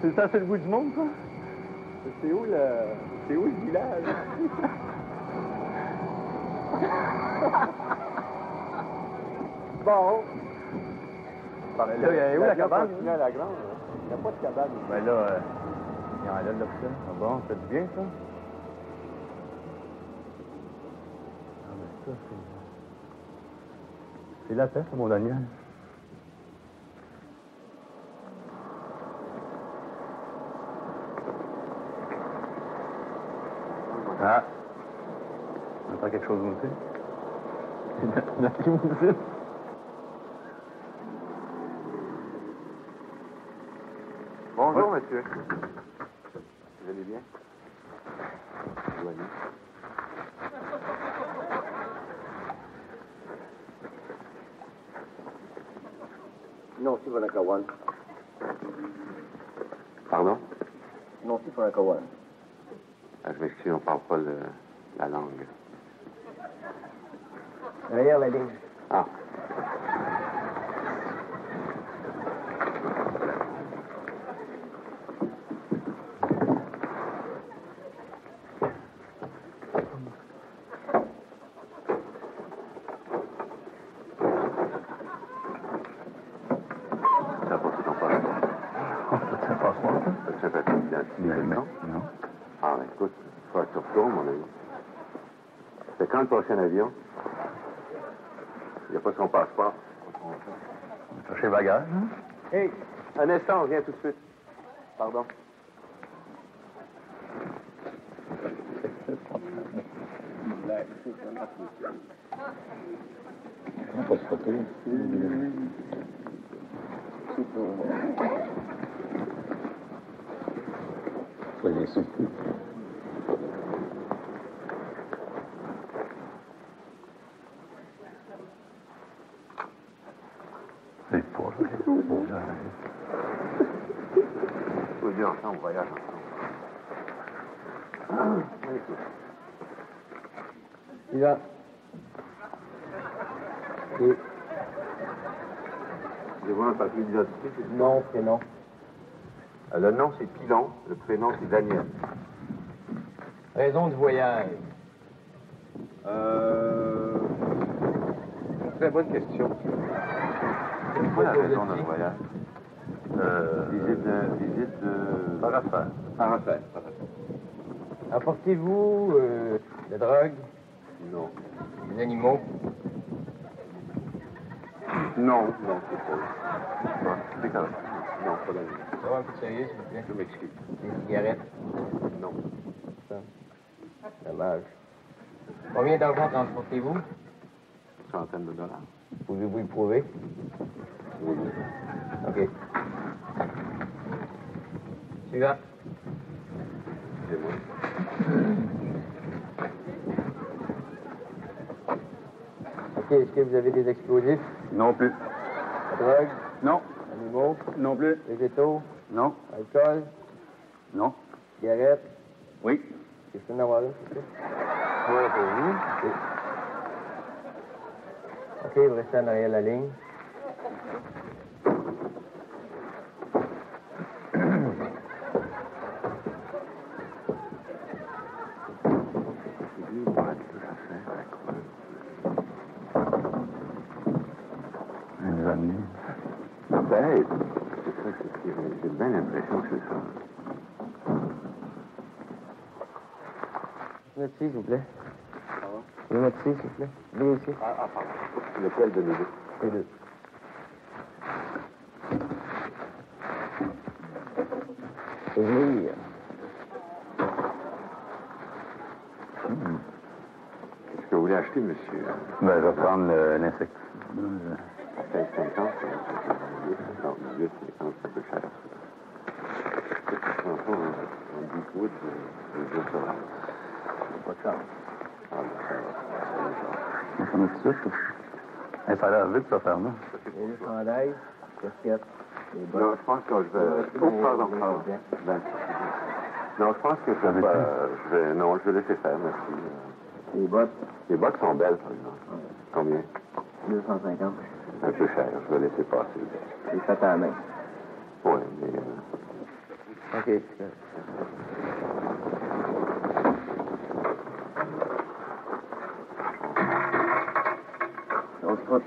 S5: C'est ça, c'est le bout du monde, ça? C'est où le village? Bon. Ben là, où la cabane? À la grande. Il n'y a pas de cabane. Ben là, il y en a là, ça. Ah bon, ça fait du bien, ça? Ah, ben ça, c'est la peste, mon Daniel. Ah! On entend quelque chose monter? On a qui monter? Bonjour, monsieur. Vous allez bien? Vous allez? Non, c'est Vanakawan.
S3: Pardon?
S5: Non, c'est Vanakawan.
S3: Je m'excuse, on ne parle pas la langue.
S5: Derrière la ligne.
S3: Ah. Ça porte ton passeport.
S5: Ça passe pas, ça?
S3: Ça fait une identité, non?
S5: Non.
S3: Ah, ben écoute, il faut que tu retournes, mon ami. C'est quand le prochain avion? Il n'y a pas son passeport.
S5: On va chercher le bagage, hein?
S3: Hey, un instant, on vient tout de suite. Pardon.
S5: On va se frotter. Soyez souple. C'est pas vrai.
S3: Faut dire ensemble, on voyage ensemble.
S5: Il va. Et...
S3: Je vois un papier d'identité.
S5: Non, prénom.
S3: Le nom, c'est Pilon. Le prénom, c'est Daniel.
S5: Raison de voyage.
S3: Très bonne question. C'est quoi la raison d'un voyage? Visite de... Par affaire. Par affaire.
S5: Apportez-vous de la drogue?
S3: Non.
S5: Des animaux?
S3: Non, c'est pas. Non, c'est correct. Non, pas d'animaux.
S5: Ça va un peu sérieux, s'il vous plaît?
S3: Je m'excuse.
S5: Des cigarettes?
S3: Non.
S5: Ça. Dommage. Combien d'argent transportez-vous?
S3: Centaines de dollars.
S5: Pouvez-vous y prouver?
S3: Oui.
S5: OK. Suivant.
S3: C'est moi.
S5: OK, est-ce que vous avez des explosifs?
S4: Non plus.
S5: La drogue?
S4: Non.
S5: Animaux?
S4: Non plus.
S5: Végétaux?
S4: Non.
S5: Alcool?
S4: Non.
S5: Cigarettes?
S4: Oui.
S5: Est-ce que je peux en avoir une, s'il vous plaît?
S3: Oui, pour vous.
S5: OK, vous restez en arrière de la ligne.
S3: peut-être. J'ai bien l'impression que c'est ça.
S6: Mettre ici, s'il vous plaît. Vous mettre ici, s'il vous plaît. Venez ici.
S3: Pardon. Lequel de nous deux?
S6: Les deux. Oui.
S3: Qu'est-ce que vous voulez acheter, monsieur?
S4: Ben, je vais prendre l'insecte.
S3: À 16,50, non, 18,50, c'est un peu cher. Qu'est-ce que tu prends ça? Un deep wood, je veux dire ça va. Pas de chance. Ah, ben, ça va.
S4: On s'en met tout de suite. Ça a l'air vite, ça, faire là.
S6: Et le chandail, casquette.
S3: Non, je pense que je vais... Oh, pardon. Ben, non, je pense que je vais... Non, je vais laisser faire, merci.
S6: Les bottes?
S3: Les bottes sont belles, par exemple. Combien?
S6: 250.
S3: Un peu cher, je vais laisser passer.
S6: C'est fait à la main.
S3: Oui, mais...
S6: OK. On se crotte.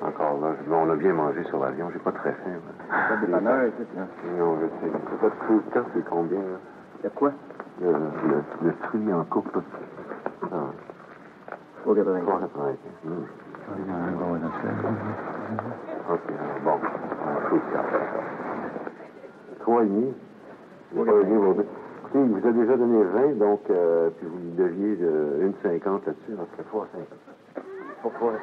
S3: Encore là, on a bien mangé sur l'avion, j'ai pas très faim.
S6: Pas de dépanneur, écoute, là.
S3: Non, je sais. Votre fruit c'est combien, là?
S6: De quoi?
S3: Le fruit en coupe, là. Ah.
S6: 3,95.
S3: 3,95. OK, alors, bon. Fruit de café. 3,5. 3,5 vos deux. Écoutez, il vous a déjà donné 20, donc, puis vous lui deviez 1,50 là-dessus, donc ça fait 3,50. Pourquoi 3,95?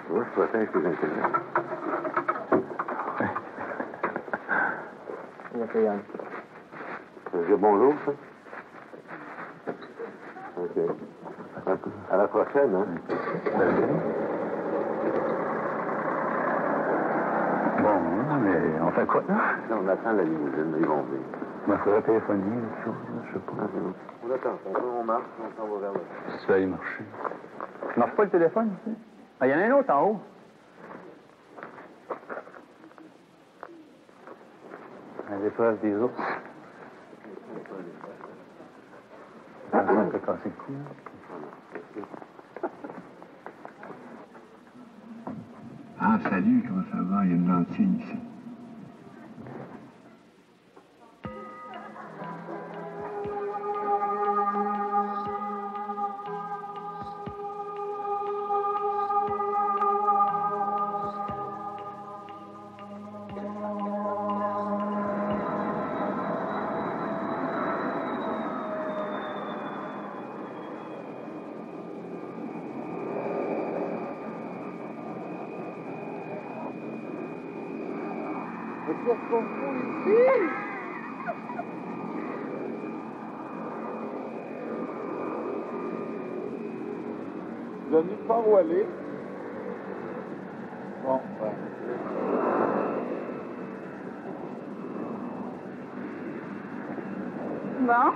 S3: Moi, je protège tes intérêts. Ça veut dire bonjour, ça? OK. À la prochaine, hein?
S4: Bon, mais on fait quoi, là?
S3: Là, on attend la limousine, ils vont venir.
S4: Il faudrait téléphoner, quelque chose, je sais pas.
S3: On attend, on marche, on s'en va vers le...
S4: Si tu vas aller marcher. Ça marche pas le téléphone, ici? Ah, il y en a un autre en haut. La dépreuve des ours. Ah, on peut casser le cou, là.
S11: Ah, salut, comment ça va? Il y a une lentille ici.
S5: Qu'est-ce qu'on fout ici? Vous avez nulle part où aller? Bon, ouais.
S27: Bon.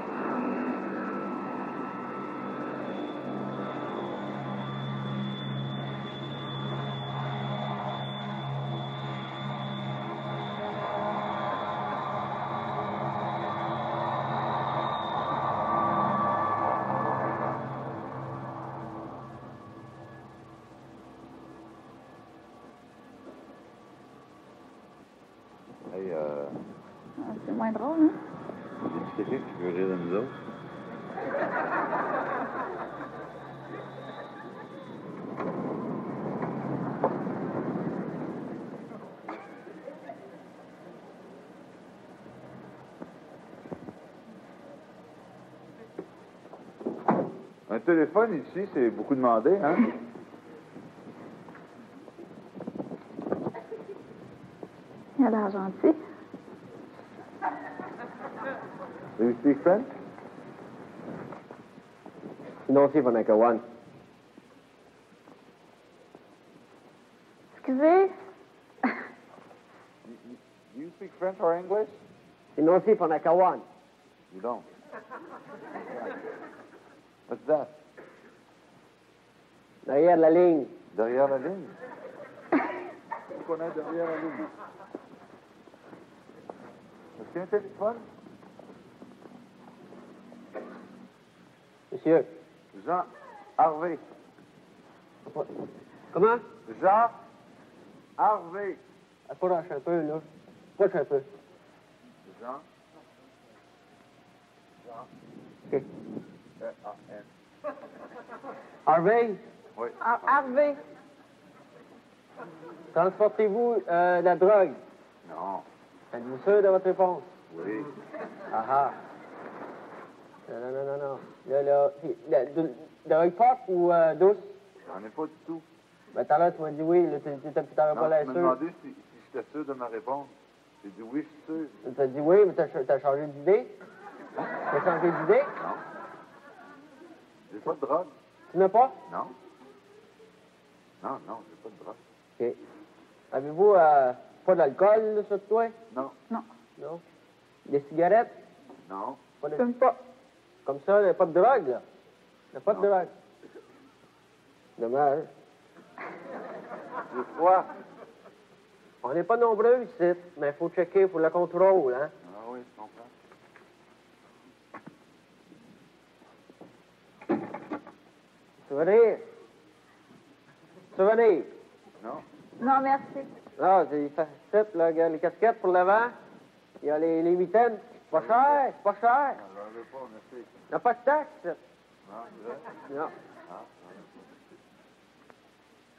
S4: Hey,
S27: C'est moins drôle, hein?
S4: y a quelqu'un qui veut rire de nous autres?
S12: Un téléphone ici, c'est beaucoup demandé, hein?
S27: Il a l'air gentil.
S12: Do you speak French?
S6: Non, si, Vanakawan.
S27: Excusez.
S12: Do you speak French or English?
S6: Non, si, Vanakawan.
S12: You don't. What's that?
S6: Derrière la ligne.
S12: Derrière la ligne? Qu'est-ce qu'on a derrière la ligne? Est-ce qu'il y a un téléphone?
S6: Monsieur.
S3: Jean Harvey.
S6: Comment?
S3: Jean Harvey.
S6: Approche un peu, là. Approche un peu.
S3: Jean.
S6: OK.
S3: N.
S6: Harvey?
S3: Oui.
S10: Harvey.
S6: Transportez-vous la drogue?
S3: Non.
S6: Êtes-vous sûr de votre réponse?
S3: Oui.
S6: Ah ah. Non. La drogue forte ou douce?
S3: J'en ai pas du tout.
S6: Ben, tout à l'heure, tu m'as dit oui. Là, tu t'avais pas l'air
S3: Tu m'as
S6: sûr.
S3: demandé si j'étais sûr de ma réponse. J'ai dit oui, je suis sûr.
S6: Tu as dit oui, mais t'as changé d'idée? T'as changé d'idée?
S3: Non. J'ai pas de drogue.
S6: Tu n'as pas?
S3: Non. Non, j'ai pas de drogue.
S6: OK. Avez-vous pas d'alcool, là, sur toi?
S3: Non.
S6: Non. Des cigarettes?
S3: Non.
S6: Pas de...
S10: Fume pas.
S6: Comme ça, il n'y a pas de drogue, là? Il n'y a pas de drogue. Dommage.
S3: J'ai froid.
S6: On n'est pas nombreux ici, mais il faut checker pour le contrôle, hein?
S3: Ah oui, je comprends.
S6: Souvenir.
S3: Non.
S10: Non, merci.
S6: Ah, c'est facile, là. Regarde les casquettes pour l'avant. Il y a les mitaines. Pas cher, c'est pas cher.
S3: Non, j'en veux pas, merci.
S6: Il n'y a pas de taxe.
S3: Non, c'est vrai?
S6: Non.
S3: Ah,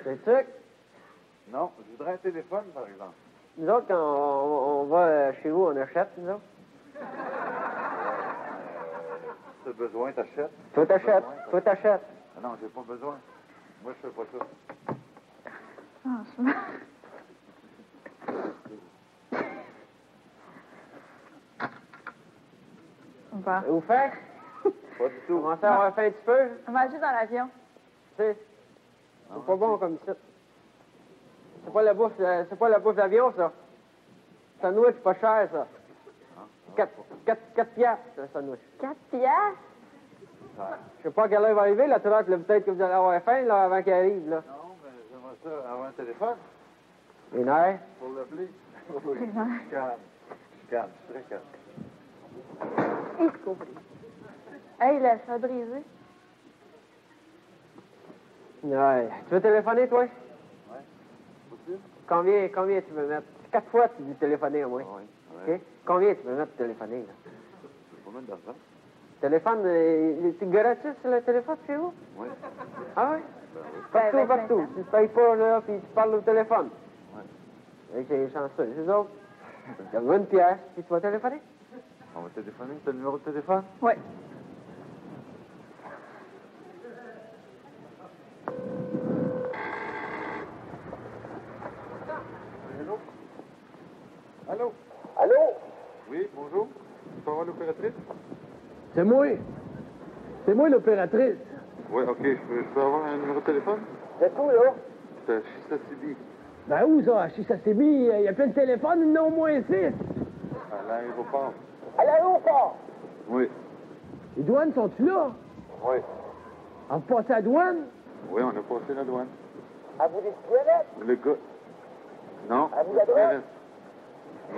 S6: C'est truc.
S3: non, je voudrais un téléphone, par exemple.
S6: Nous autres, quand on va chez vous, on achète, nous autres.
S3: Si tu as besoin, t'achètes.
S6: Toi, t'achètes. Toi, t'achètes.
S3: Ah non, j'ai pas besoin. Moi, je fais pas ça.
S10: Franchement. Bon.
S6: Vous faites?
S3: Pas du tout.
S6: Commencez à avoir faim un petit peu.
S10: On va juste dans l'avion.
S6: Tu sais, c'est pas bon comme ça. C'est pas la bouffe d'avion, ça. Sandwich, pas cher, ça. 4 piastres, un sandwich.
S10: 4 piastres?
S6: Je sais pas à quelle heure il va arriver, là, tout à l'heure, peut-être que vous allez avoir faim, là, avant qu'il arrive, là.
S3: Non, mais j'aimerais ça avoir un téléphone.
S6: Une heure?
S3: Pour l'appeler. Oui, je suis calme. Je suis calme, je suis très calme.
S10: Il se couvre. Hey, il a fait briser.
S6: Ouais. Tu veux téléphoner, toi?
S3: Ouais. Possible?
S6: Combien tu veux mettre? 4 fois tu dis téléphoner, au moins.
S3: Oui.
S6: OK? Combien tu veux mettre téléphoner, là?
S3: C'est pas mal d'argent.
S6: Téléphone, c'est gratuit sur le téléphone chez vous?
S3: Oui.
S6: Ah oui?
S3: Ben oui.
S6: Partout. Tu ne payes pas, là, puis tu parles au téléphone.
S3: Oui.
S6: Et c'est chanceux. Les autres, donne-moi une pièce, puis tu vas téléphoner.
S3: On va téléphoner. Tu as le numéro de téléphone?
S10: Oui.
S3: Allô?
S6: Allô?
S3: Oui, bonjour. Tu peux avoir l'opératrice?
S6: C'est moi. C'est moi l'opératrice.
S3: Oui, OK. Je peux avoir un numéro de téléphone?
S6: C'est tout, là?
S3: C'est Chisasibi.
S6: Ben où ça? Chez Sassibi, il y a plein de téléphones, il y en a au moins 6.
S3: À l'aéroport.
S6: À l'aéroport?
S3: Oui.
S6: Les douanes sont-tu là?
S3: Oui.
S6: On va passer à la douane?
S3: Oui, on a passé la douane.
S6: À vous des cigarettes?
S3: Le gars. Non.
S6: À vous la drogue?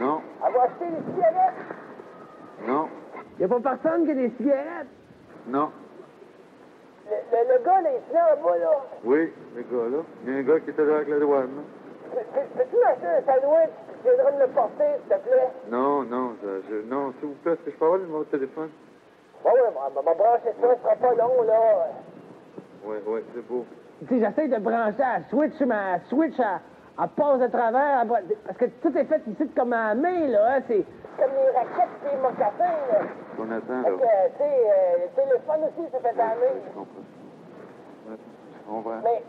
S3: Non.
S6: À vous acheter des cigarettes?
S3: Non.
S6: Il n'y a pas personne qui a des cigarettes.
S3: Non.
S6: Le gars, là, il est là en bas, là.
S3: Oui, le gars, là. Il y a un gars qui était là avec la douane, là.
S6: Peux-tu acheter un sandwich et tu viendras me le porter, s'il te plaît?
S3: Non, non, non, s'il vous plaît, est-ce que je peux avoir le numéro de téléphone?
S6: Oui, ma brancher ça, ce sera pas long, là.
S3: Oui, c'est beau.
S6: Tu sais, j'essaie de brancher ma Switch, à passe de travers, parce que tout est fait ici comme à la main, là, hein, c'est comme les raquettes et les mocassins, là.
S3: On attend,
S6: Fait
S3: là.
S6: que, tu sais, le téléphone aussi, c'est fait à la main.
S3: Je comprends. Ouais, je comprends.
S6: Mais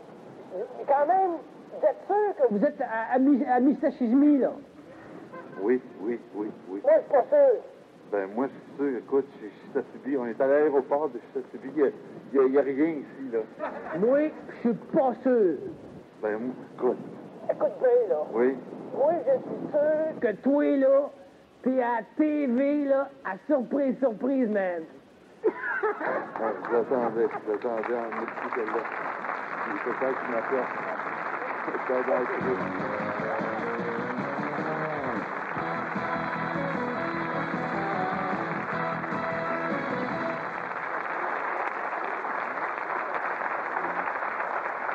S6: quand même, vous êtes sûr que... Vous êtes à Mississauga, là?
S3: Oui.
S6: Moi, je suis pas sûr.
S3: Ben, moi, je suis sûr. Écoute, je suis Chisasibi. On est à l'aéroport de Chisasibi. Il n'y a rien ici, là.
S6: Moi, je suis pas sûr.
S3: Ben, moi, écoute.
S6: Écoute bien, là.
S3: Oui.
S6: Moi, je suis sûr que toi, là, t'es à TV, là, à surprise, man.
S3: Je l'attendais en métier, celle-là. Il faut pas qu'il m'appelle. Peut-être dans le trou.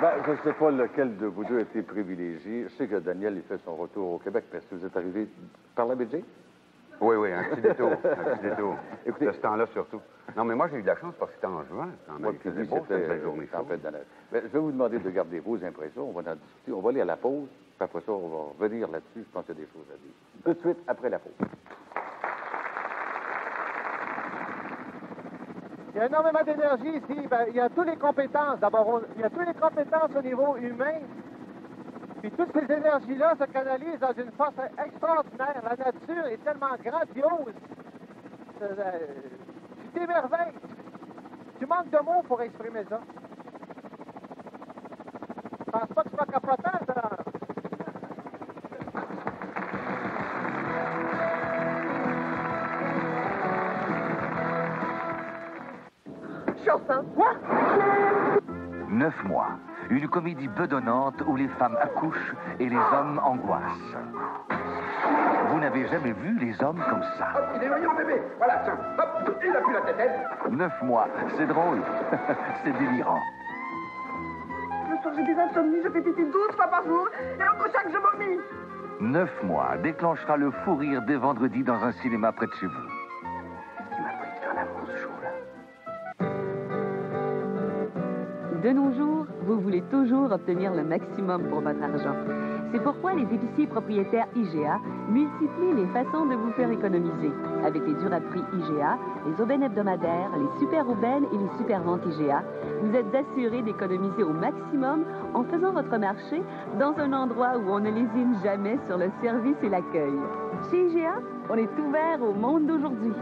S4: Ben, je ne sais pas lequel de vous deux a été privilégié. Je sais que Daniel, il fait son retour au Québec parce que vous êtes arrivé par la Belgique.
S3: Oui, oui, un petit détour. Un petit détour. Écoutez, de ce temps-là, surtout. Non, mais moi, j'ai eu de la chance parce que c'était en juin. Quand même.
S4: Puis lui, c'était une belle journée tempête de neige. Ben, je vais vous demander de garder vos impressions. On va en discuter. On va aller à la pause. Puis après ça, on va revenir là-dessus. Je pense qu'il y a des choses à dire. Tout de suite après la pause.
S5: Il y a énormément d'énergie ici. Ben, il y a toutes les compétences. D'abord, il y a toutes les compétences au niveau humain. Puis toutes ces énergies-là se canalisent dans une force extraordinaire. La nature est tellement grandiose. Tu t'émerveilles. Tu manques de mots pour exprimer ça. Je pense pas que ce soit capotant, ça.
S14: Chanson. Quoi?
S22: 9 mois. Une comédie bedonnante où les femmes accouchent et les hommes angoissent. Vous n'avez jamais vu les hommes comme ça.
S14: Hop, il est mignon, bébé. Voilà, tiens. Hop, il a plus la tête.
S22: 9 mois, c'est drôle. C'est délirant.
S14: Le soir, j'ai des insomnies, je fais pipi 12 fois par jour, et en couchant que je vomis.
S22: 9 mois déclenchera le fou rire dès vendredi dans un cinéma près de chez vous.
S14: Tu m'as pris de faire l'amour ce jour-là.
S15: De nos jours, vous voulez toujours obtenir le maximum pour votre argent. C'est pourquoi les épiciers propriétaires IGA multiplient les façons de vous faire économiser. Avec les durs à prix IGA, les aubaines hebdomadaires, les super aubaines et les super ventes IGA, vous êtes assuré d'économiser au maximum en faisant votre marché dans un endroit où on ne lésine jamais sur le service et l'accueil. Chez IGA, on est ouvert au monde d'aujourd'hui.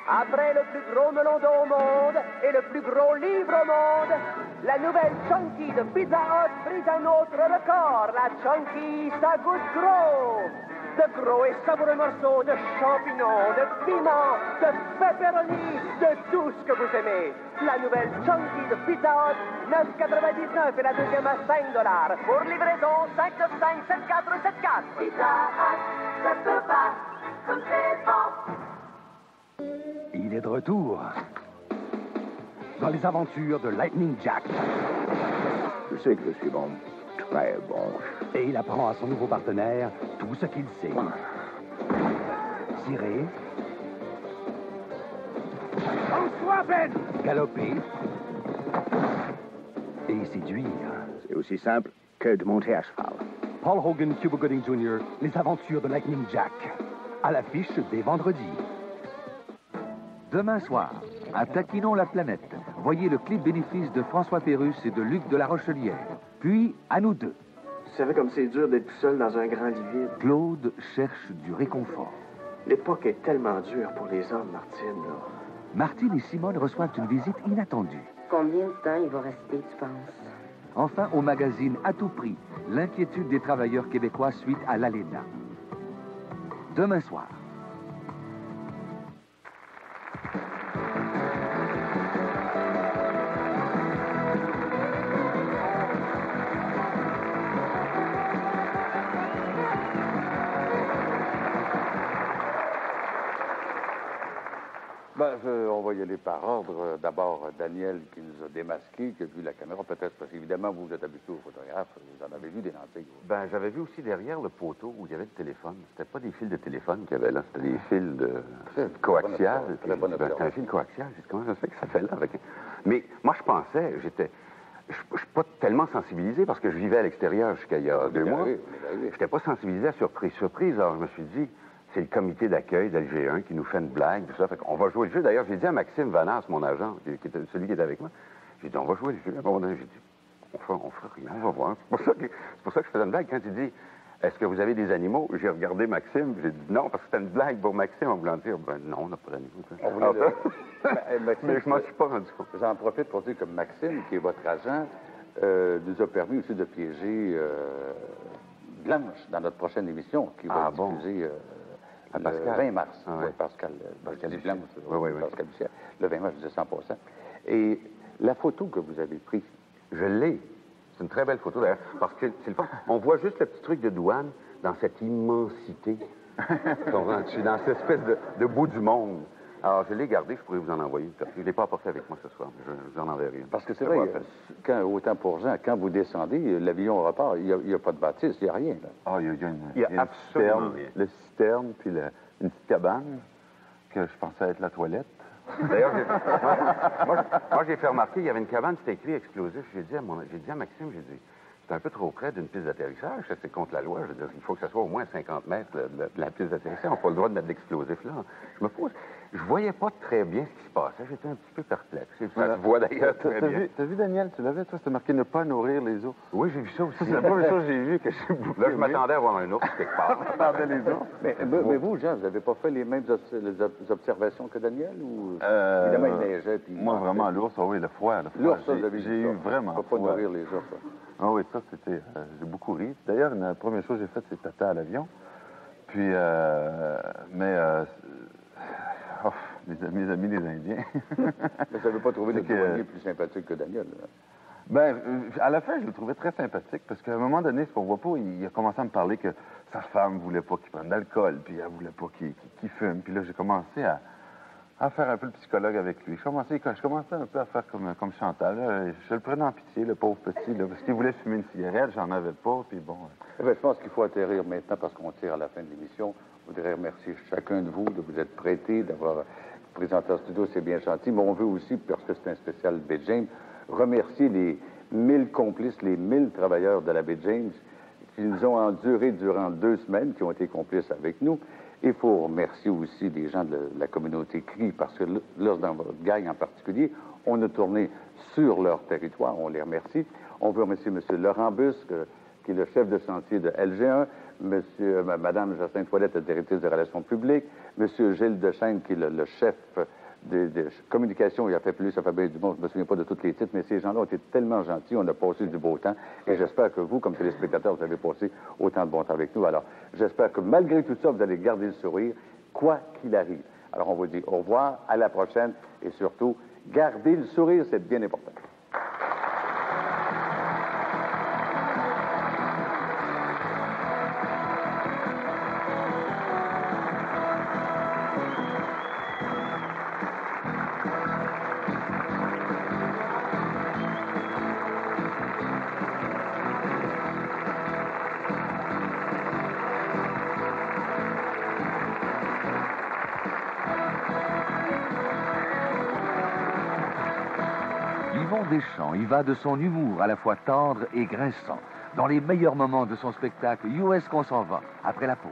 S14: Après le plus gros melon d'eau au monde et le plus gros livre au monde, la nouvelle Chunky de Pizza Hut brise un autre record. La Chunky, ça goûte gros. De gros et savoureux morceaux de champignons, de piments, de pepperoni, de tout ce que vous aimez. La nouvelle Chunky de Pizza Hut, 9,99 et la deuxième à $5. Pour livraison, 595-7474. Pizza Hut, ça peut pas, comme c'est bon.
S13: Il est de retour dans les aventures de Lightning Jack.
S11: Je sais que je suis bon, très bon.
S13: Et il apprend à son nouveau partenaire tout ce qu'il sait. Tirer.
S14: Bonsoir, Ben!
S13: Galoper. Et séduire.
S11: C'est aussi simple que de monter à cheval.
S13: Paul Hogan, Cuba Gooding Jr., les aventures de Lightning Jack. À l'affiche dès vendredi.
S22: Demain soir, à Taquinons la planète, voyez le clip bénéfice de François Pérusse et de Luc de la Rochelière. Puis, à nous deux.
S8: Tu savais comme c'est dur d'être tout seul dans un grand lit vide.
S22: Claude cherche du réconfort.
S8: L'époque est tellement dure pour les hommes, Martine. Là.
S22: Martine et Simone reçoivent une visite inattendue.
S21: Combien de temps il va rester, tu penses?
S22: Enfin, au magazine À tout prix, l'inquiétude des travailleurs québécois suite à l'ALENA. Demain soir.
S4: Ben, on va y aller par ordre. D'abord, Daniel qui nous a démasqué, qui a vu la caméra, peut-être parce qu'évidemment, vous êtes habitué aux photographes, vous en avez vu des lentilles.
S3: Ben, j'avais vu aussi derrière le poteau où il y avait le téléphone. C'était pas des fils de téléphone qu'il y avait là, c'était des fils de coaxial. C'était un fil coaxial. J'ai dit, comment ça se fait que ça fait là avec... Mais moi, je pensais, je suis pas tellement sensibilisé parce que je vivais à l'extérieur jusqu'à il y a 2 mois. Je n'étais pas sensibilisé à surprise. Alors, je me suis dit, c'est le comité d'accueil de LG1 qui nous fait une blague, tout ça. Fait qu'on va jouer le jeu. D'ailleurs, j'ai dit à Maxime Vanasse, mon agent, celui qui était avec moi, j'ai dit, on va jouer le jeu. J'ai dit, on fera rien, on va voir. C'est pour ça que je faisais une blague. Quand il dit, est-ce que vous avez des animaux? J'ai regardé Maxime, j'ai dit non, parce que c'était une blague pour Maxime, en voulant dire, ben non, on n'a pas d'animaux. Mais je m'en suis pas rendu compte.
S4: J'en profite pour dire que Maxime, qui est votre agent, nous a permis aussi de piéger Blanche dans notre prochaine émission, qui va être diffusée le 20 mars. Pascal Blanche, Pascal Bussière, le 20 mars, je disais 100%. Et la photo que vous avez prise,
S3: je l'ai. C'est une très belle photo, d'ailleurs, parce que c'est le fun. On voit juste le petit truc de douane dans cette immensité. Dans cette espèce de bout du monde. Alors, je l'ai gardé, je pourrais vous en envoyer. Je ne l'ai pas apporté avec moi ce soir, mais je vous en enverrai une.
S4: Parce que c'est vrai, autant pour Jean, quand vous descendez, l'avion repart, il n'y a pas de bâtisse, il n'y a rien. Là.
S3: Ah, il y a une citerne, le citerne, puis une petite cabane, que je pensais être la toilette. D'ailleurs, moi, j'ai fait remarquer, il y avait une cabane, c'était écrit explosif. J'ai dit à Maxime, j'ai dit, c'est un peu trop près d'une piste d'atterrissage, ça, c'est contre la loi. Je veux dire, il faut que ça soit au moins 50 mètres de la piste d'atterrissage. On n'a pas le droit de mettre d'explosif là. Je voyais pas très bien ce qui se passait. J'étais un petit peu perplexe. Ça se voit d'ailleurs très bien.
S16: T'as vu, Daniel, tu l'avais, toi, c'était marqué ne pas nourrir les ours.
S3: Oui, j'ai vu ça aussi.
S16: C'est la première chose que j'ai vue que j'ai beaucoup
S3: Là, je m'attendais à voir un ours quelque part.
S16: J'attendais les ours.
S4: Mais vous, Jean, vous n'avez pas fait les mêmes observations que Daniel? Ou... Évidemment, il neigeait. Puis
S16: moi, vraiment, l'ours, oui, le froid.
S4: L'ours, ça, vous avez
S16: j'ai eu vraiment
S4: froid. Pas nourrir les ours.
S16: Ah oui, ça, c'était... j'ai beaucoup ri. D'ailleurs, la première chose que j'ai faite, c'est tata à l'avion. Puis, mes amis les Indiens.
S4: Mais vous n'avez pas trouvé de courrier plus sympathique que Daniel? Là.
S16: Ben, à la fin, je le trouvais très sympathique, parce qu'à un moment donné, ce qu'on voit pas, il a commencé à me parler que sa femme voulait pas qu'il prenne d'alcool, puis elle voulait pas qu'il fume. Puis là, j'ai commencé à faire un peu le psychologue avec lui. Je commençais un peu à faire comme Chantal. Là. Je le prenais en pitié, le pauvre petit, là, parce qu'il voulait fumer une cigarette, j'en avais pas, puis bon...
S4: je pense qu'il faut atterrir maintenant, parce qu'on tire à la fin de l'émission. Je voudrais remercier chacun de vous de vous être prêtés, d'avoir présenté en studio, c'est bien gentil, mais on veut aussi, parce que c'est un spécial Baie James, remercier les 1000 complices, les 1000 travailleurs de la Baie James qui nous ont endurés durant 2 semaines, qui ont été complices avec nous. Il faut remercier aussi les gens de la communauté CRI, parce que là, dans votre gang en particulier, on a tourné sur leur territoire, on les remercie. On veut remercier M. Laurent Busque, qui est le chef de chantier de LG1, Mme Jacinthe Ouellette, la directrice des relations publiques, M. Gilles Dechaine, qui est le chef de communication, il a fait plus, ça fait bien du bon, je ne me souviens pas de tous les titres, mais ces gens-là ont été tellement gentils, on a passé du beau temps, et j'espère que vous, comme téléspectateurs, vous avez passé autant de bon temps avec nous. Alors, j'espère que malgré tout ça, vous allez garder le sourire, quoi qu'il arrive. Alors, on vous dit au revoir, à la prochaine, et surtout, gardez le sourire, c'est bien important.
S22: Yvon Deschamps y va de son humour à la fois tendre et grinçant. Dans les meilleurs moments de son spectacle, Où est-ce qu'on s'en va? Après la pause.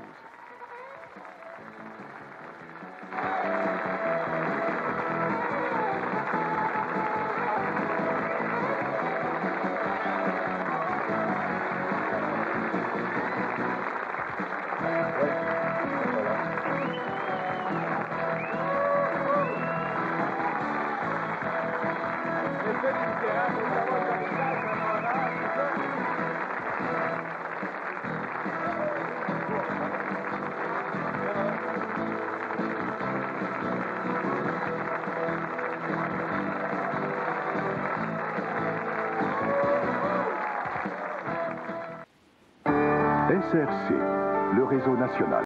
S9: SRC, le réseau national.